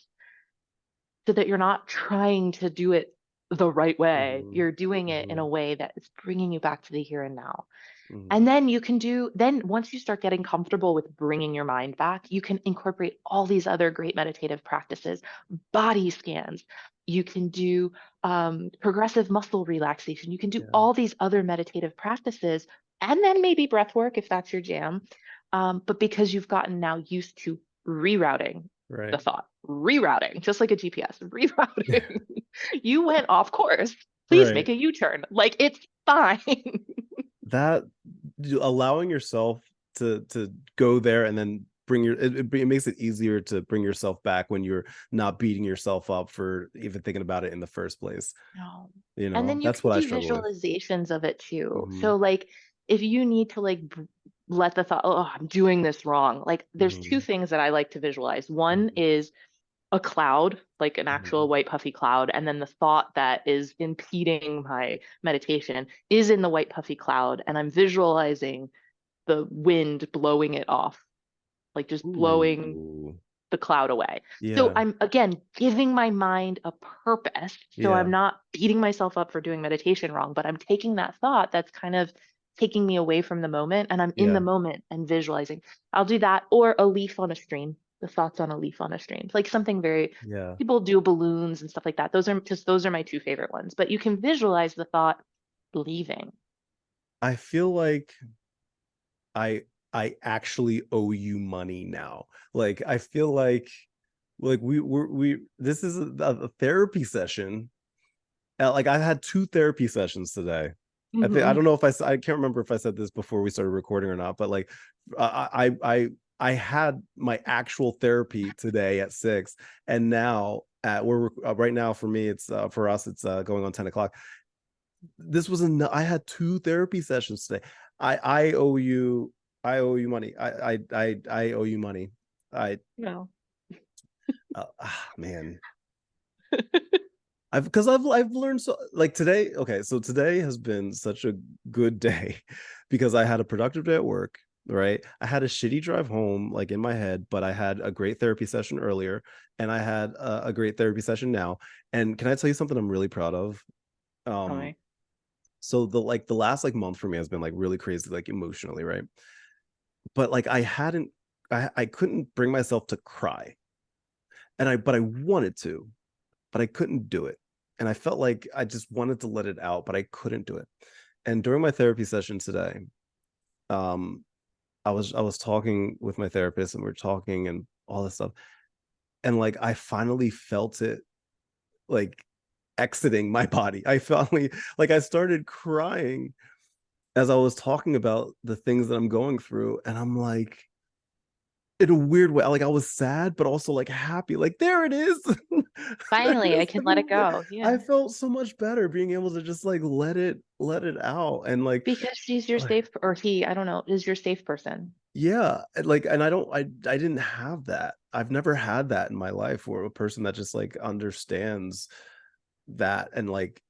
Speaker 2: so that you're not trying to do it the right way.
Speaker 1: Hmm.
Speaker 2: You're doing it in
Speaker 1: Hmm.
Speaker 2: a way that is bringing you back to the here and now.
Speaker 1: Hmm.
Speaker 2: And then you can do, then once you start getting comfortable with bringing your mind back, you can incorporate all these other great meditative practices, body scans. You can do progressive muscle relaxation. You can do
Speaker 1: Yeah.
Speaker 2: all these other meditative practices, and then maybe breath work if that's your jam. But because you've gotten now used to rerouting the
Speaker 1: Right.
Speaker 2: thought, rerouting, just like a GPS, rerouting, you went off course. Please
Speaker 1: Right.
Speaker 2: make a U-turn. Like it's fine.
Speaker 1: That allowing yourself to go there and then bring it makes it easier to bring yourself back when you're not beating yourself up for even thinking about it in the first place.
Speaker 2: No.
Speaker 1: You
Speaker 2: And
Speaker 1: know,
Speaker 2: then you
Speaker 1: that's
Speaker 2: can
Speaker 1: what I
Speaker 2: do
Speaker 1: struggle with.
Speaker 2: visualizations of it too.
Speaker 1: Hmm.
Speaker 2: So like if you need to like let the thought, oh, I'm doing this wrong. Like there's two
Speaker 1: Hmm.
Speaker 2: things that I like to visualize. One
Speaker 1: Hmm.
Speaker 2: is a cloud, like an actual
Speaker 1: Hmm.
Speaker 2: white puffy cloud, and then the thought that is impeding my meditation is in the white puffy cloud, and I'm visualizing the wind blowing it off, like just blowing
Speaker 1: Ooh.
Speaker 2: the cloud away. So
Speaker 1: Yeah.
Speaker 2: I'm again giving my mind a purpose. So
Speaker 1: Yeah.
Speaker 2: I'm not beating myself up for doing meditation wrong, but I'm taking that thought that's kind of taking me away from the moment and I'm in the
Speaker 1: Yeah.
Speaker 2: moment and visualizing. I'll do that or a leaf on a stream, the thoughts on a leaf on a stream. Like something very
Speaker 1: Yeah.
Speaker 2: people do balloons and stuff like that. Those are my two favorite ones. But you can visualize the thought leaving.
Speaker 1: I feel like I I actually owe you money now. Like I feel like we this is a therapy session. Like I've had two therapy sessions today. I
Speaker 2: Hmm.
Speaker 1: don't know if I can't remember if I said this before we started recording or not, but like I had my actual therapy today at 6, and now at we're right now for me it's for us it's going on 10 o'clock. This was I had two therapy sessions today. I owe you money. I owe you money. I
Speaker 2: No.
Speaker 1: Man, I've learned so like today. Okay, so today has been such a good day because I had a productive day at work. Right, I had a shitty drive home, like in my head, but I had a great therapy session earlier, and I had a great therapy session now. And can I tell you something I'm really proud of?
Speaker 2: Tell
Speaker 1: Um,
Speaker 2: me.
Speaker 1: so the last like month for me has been like really crazy, like emotionally, right? But like I couldn't bring myself to cry, and I wanted to, but I couldn't do it. And I felt like I just wanted to let it out, but I couldn't do it. And during my therapy session today, um, I was talking with my therapist and we are talking and all this stuff. And like I finally felt it like exiting my body. I finally like I started crying as I was talking about the things that I'm going through. And I'm like, in a weird way, like I was sad, but also like happy. Like there it is. There it
Speaker 2: Finally, I
Speaker 1: is.
Speaker 2: can let it go.
Speaker 1: I
Speaker 2: Yeah.
Speaker 1: felt so much better being able to just like let it out and
Speaker 2: Because she's your safe, or he, I don't know, is your safe person.
Speaker 1: yeah, and, like and I didn't have that. I've never had that in my life where a person that just like understands that and like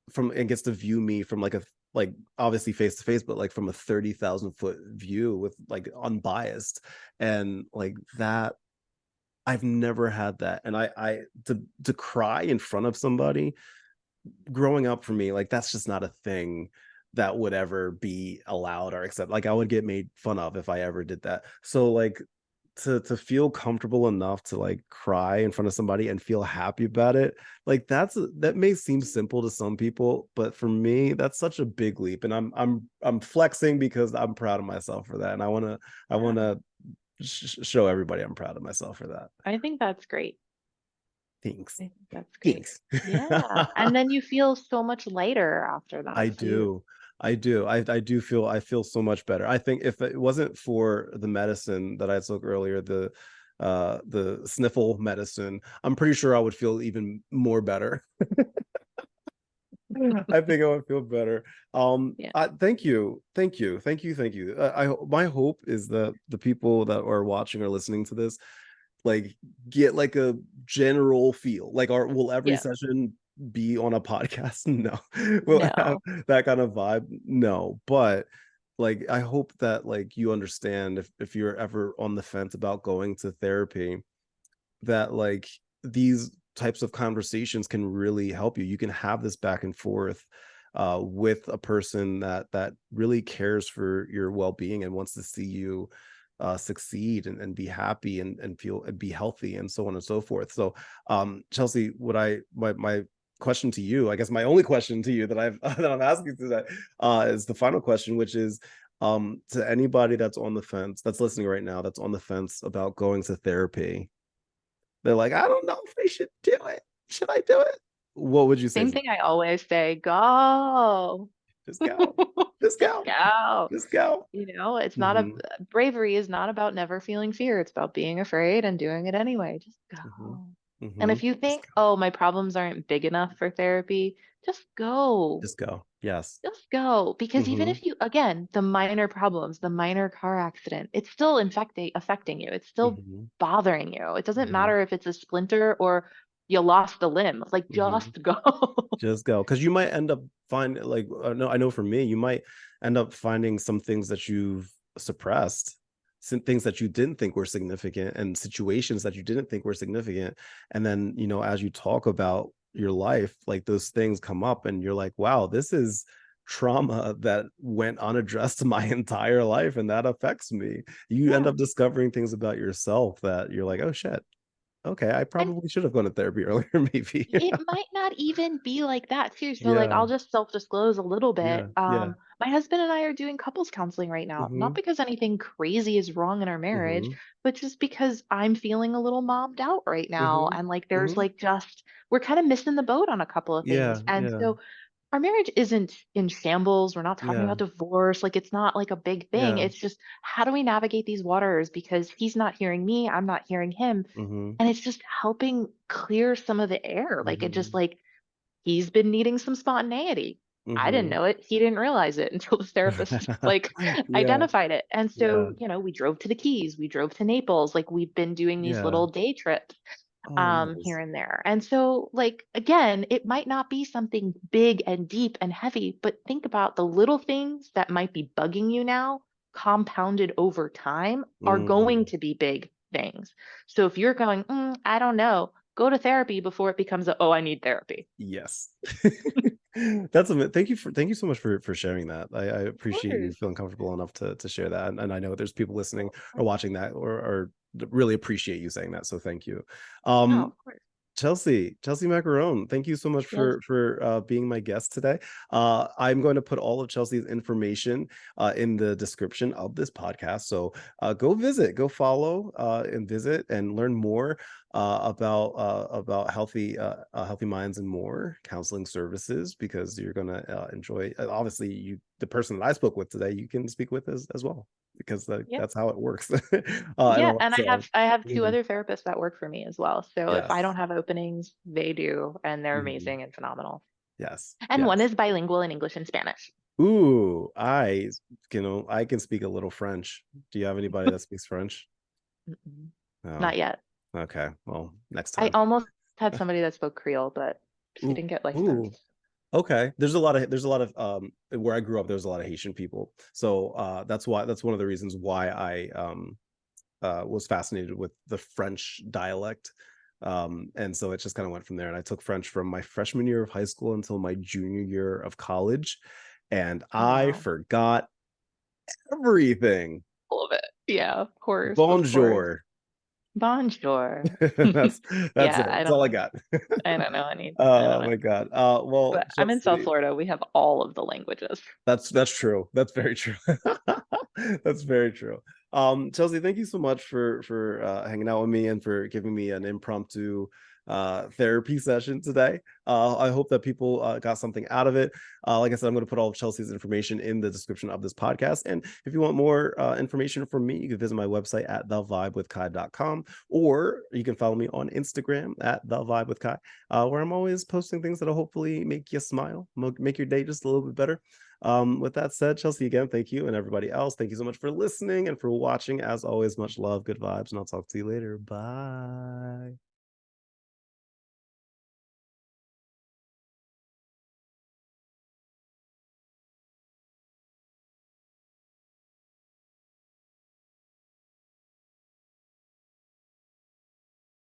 Speaker 1: from and gets to view me from like a like obviously face to face, but like from a 30,000 foot view with like unbiased and like that I've never had that. And I to cry in front of somebody growing up for me, like that's just not a thing that would ever be allowed or accept. Like I would get made fun of if I ever did that. So like to feel comfortable enough to like cry in front of somebody and feel happy about it, like that may seem simple to some people, but for me that's such a big leap, and I'm flexing because I'm proud of myself for that, and I want
Speaker 2: Yeah,
Speaker 1: to show everybody I'm proud of myself for that.
Speaker 2: I think that's great.
Speaker 1: Thanks.
Speaker 2: I think that's great.
Speaker 1: Thanks.
Speaker 2: Yeah. And then you feel so much lighter after
Speaker 1: I
Speaker 2: that too.
Speaker 1: do. I do feel, I feel so much better. I think if it wasn't for the medicine that I took earlier, the sniffle medicine, I'm pretty sure I would feel even more better. I think I would feel better.
Speaker 2: Yeah.
Speaker 1: Thank you. Thank you. Thank you. Thank you. My hope is that the people that are watching or listening to this like get like a general feel, like will every
Speaker 2: Yeah.
Speaker 1: session be on a podcast? No. Will it have
Speaker 2: No.
Speaker 1: that kind of vibe? No, but like I hope that like you understand, if you're ever on the fence about going to therapy, that like these types of conversations can really help you. You can have this back and forth with a person that really cares for your well-being and wants to see you succeed and be happy and feel and be healthy and so on and so forth. So Chelsie, what my question to you, I guess my only question to you that I've that I'm asking today is the final question, which is to anybody that's on the fence, that's listening right now, that's on the fence about going to therapy. They're like, I don't know if they should do it. Should I do it? What would you say
Speaker 2: Same
Speaker 1: to them?
Speaker 2: thing I always say, go.
Speaker 1: Just go. Just
Speaker 2: Just
Speaker 1: go.
Speaker 2: go.
Speaker 1: Just go.
Speaker 2: It's not a
Speaker 1: Hmm.
Speaker 2: bravery is not about never feeling fear. It's about being afraid and doing it anyway. Just
Speaker 1: Hmm.
Speaker 2: go. And
Speaker 1: Hmm.
Speaker 2: if you
Speaker 1: Just
Speaker 2: think,
Speaker 1: go.
Speaker 2: oh, my problems aren't big enough for therapy, just go.
Speaker 1: Just go. Yes.
Speaker 2: Just go. Because even
Speaker 1: Hmm.
Speaker 2: if you, again, the minor problems, the minor car accident, it's still affecting you. It's still
Speaker 1: Hmm.
Speaker 2: bothering you. It doesn't
Speaker 1: Hmm.
Speaker 2: matter if it's a splinter or you lost a limb. Like,
Speaker 1: Hmm.
Speaker 2: just go.
Speaker 1: Just go, because you might end up find like no, I know for me, you might end up finding some things that you've suppressed, some things that you didn't think were significant, and situations that you didn't think were significant, and then as you talk about your life, like those things come up, and you're like, wow, this is trauma that went unaddressed my entire life, and that affects me. You end
Speaker 2: Yeah.
Speaker 1: up discovering things about yourself that you're like, oh shit, okay, I
Speaker 2: And
Speaker 1: probably should have gone to therapy earlier, maybe.
Speaker 2: it might not even be like that too. So like
Speaker 1: Yeah.
Speaker 2: I'll just self-disclose a little bit.
Speaker 1: Yeah, yeah.
Speaker 2: My husband and I are doing couples counseling right now, not
Speaker 1: Mhm,
Speaker 2: because anything crazy is wrong in our marriage,
Speaker 1: mhm,
Speaker 2: but just because I'm feeling a little mobbed out right now.
Speaker 1: mhm,
Speaker 2: And like there's
Speaker 1: mhm.
Speaker 2: like just we're kind of missing the boat on a couple of things.
Speaker 1: Yeah,
Speaker 2: And
Speaker 1: yeah,
Speaker 2: so our marriage isn't in shambles. We're not talking
Speaker 1: yeah,
Speaker 2: about divorce. Like it's not like a big thing.
Speaker 1: yeah.
Speaker 2: It's just how do we navigate these waters? Because he's not hearing me, I'm not hearing him.
Speaker 1: Mhm,
Speaker 2: And it's just helping clear some of the air. Like it just
Speaker 1: mhm,
Speaker 2: like he's been needing some spontaneity. I didn't
Speaker 1: mhm.
Speaker 2: know it. He didn't realize it until the therapist like
Speaker 1: Yeah,
Speaker 2: identified it. And
Speaker 1: yeah,
Speaker 2: so, we drove to the Keys, we drove to Naples. Like we've been doing these
Speaker 1: yeah.
Speaker 2: little day trips
Speaker 1: Oh,
Speaker 2: here
Speaker 1: nice.
Speaker 2: and there. And so like again, it might not be something big and deep and heavy, but think about the little things that might be bugging you now compounded over time are going
Speaker 1: Mhm.
Speaker 2: to be big things. So if you're going, I don't know, go to therapy before it becomes a, oh, I need therapy.
Speaker 1: Yes. Thank you so much for sharing that. I
Speaker 2: Of
Speaker 1: appreciate you
Speaker 2: course.
Speaker 1: feeling comfortable enough to share that. And I know there's people listening
Speaker 2: Of
Speaker 1: or
Speaker 2: course.
Speaker 1: watching that or really appreciate you saying that. So thank you.
Speaker 2: No,
Speaker 1: Um,
Speaker 2: of course.
Speaker 1: Chelsie Maccarone, thank you so much
Speaker 2: Yes.
Speaker 1: for being my guest today. I'm going to put all of Chelsea's information in the description of this podcast. So go visit, go follow, and visit and learn more about healthy minds and more counseling services, because you're going to enjoy. Obviously, the person that I spoke with today, you can speak with as well, because
Speaker 2: Yeah.
Speaker 1: that's how it works.
Speaker 2: Yeah.
Speaker 1: And
Speaker 2: And I have two
Speaker 1: Mhm.
Speaker 2: other therapists that work for me as well. So if I
Speaker 1: Yes,
Speaker 2: don't have openings, they do, and they're
Speaker 1: mhm,
Speaker 2: amazing and phenomenal.
Speaker 1: yes,
Speaker 2: And one
Speaker 1: yes.
Speaker 2: is bilingual in English and Spanish.
Speaker 1: Ooh, I can speak a little French. Do you have anybody that speaks French?
Speaker 2: Mm-mm.
Speaker 1: No.
Speaker 2: Not yet.
Speaker 1: Okay. Well, next
Speaker 2: I
Speaker 1: time.
Speaker 2: almost had somebody that spoke Creole, but she
Speaker 1: Ooh,
Speaker 2: didn't get
Speaker 1: ooh.
Speaker 2: licensed.
Speaker 1: Okay. There's a lot of where I grew up, there's a lot of Haitian people. So that's one of the reasons why I was fascinated with the French dialect. And so it just kind of went from there. And I took French from my freshman year of high school until my junior year of college. And
Speaker 2: Oh,
Speaker 1: I
Speaker 2: wow.
Speaker 1: forgot everything.
Speaker 2: All of it. Yeah, of course, of course.
Speaker 1: Bonjour.
Speaker 2: Bonjour.
Speaker 1: that's that's
Speaker 2: Yeah,
Speaker 1: it. That's all I got.
Speaker 2: I don't know any, I don't
Speaker 1: Oh
Speaker 2: know.
Speaker 1: my God. Well,
Speaker 2: But I'm in South
Speaker 1: Chelsea,
Speaker 2: Florida. We have all of the languages.
Speaker 1: that's true. That's very true. That's very true. Chelsea, thank you so much for hanging out with me and for giving me an impromptu therapy session today. I hope that people got something out of it. Like I said, I'm going to put all of Chelsea's information in the description of this podcast. And if you want more information from me, you can visit my website at thevibewithkai.com, or you can follow me on Instagram at thevibewithkai, where I'm always posting things that'll hopefully make you smile, make your day just a little bit better. With that said, Chelsea, again, thank you. And everybody else, thank you so much for listening and for watching. As always, much love, good vibes, and I'll talk to you later. Bye.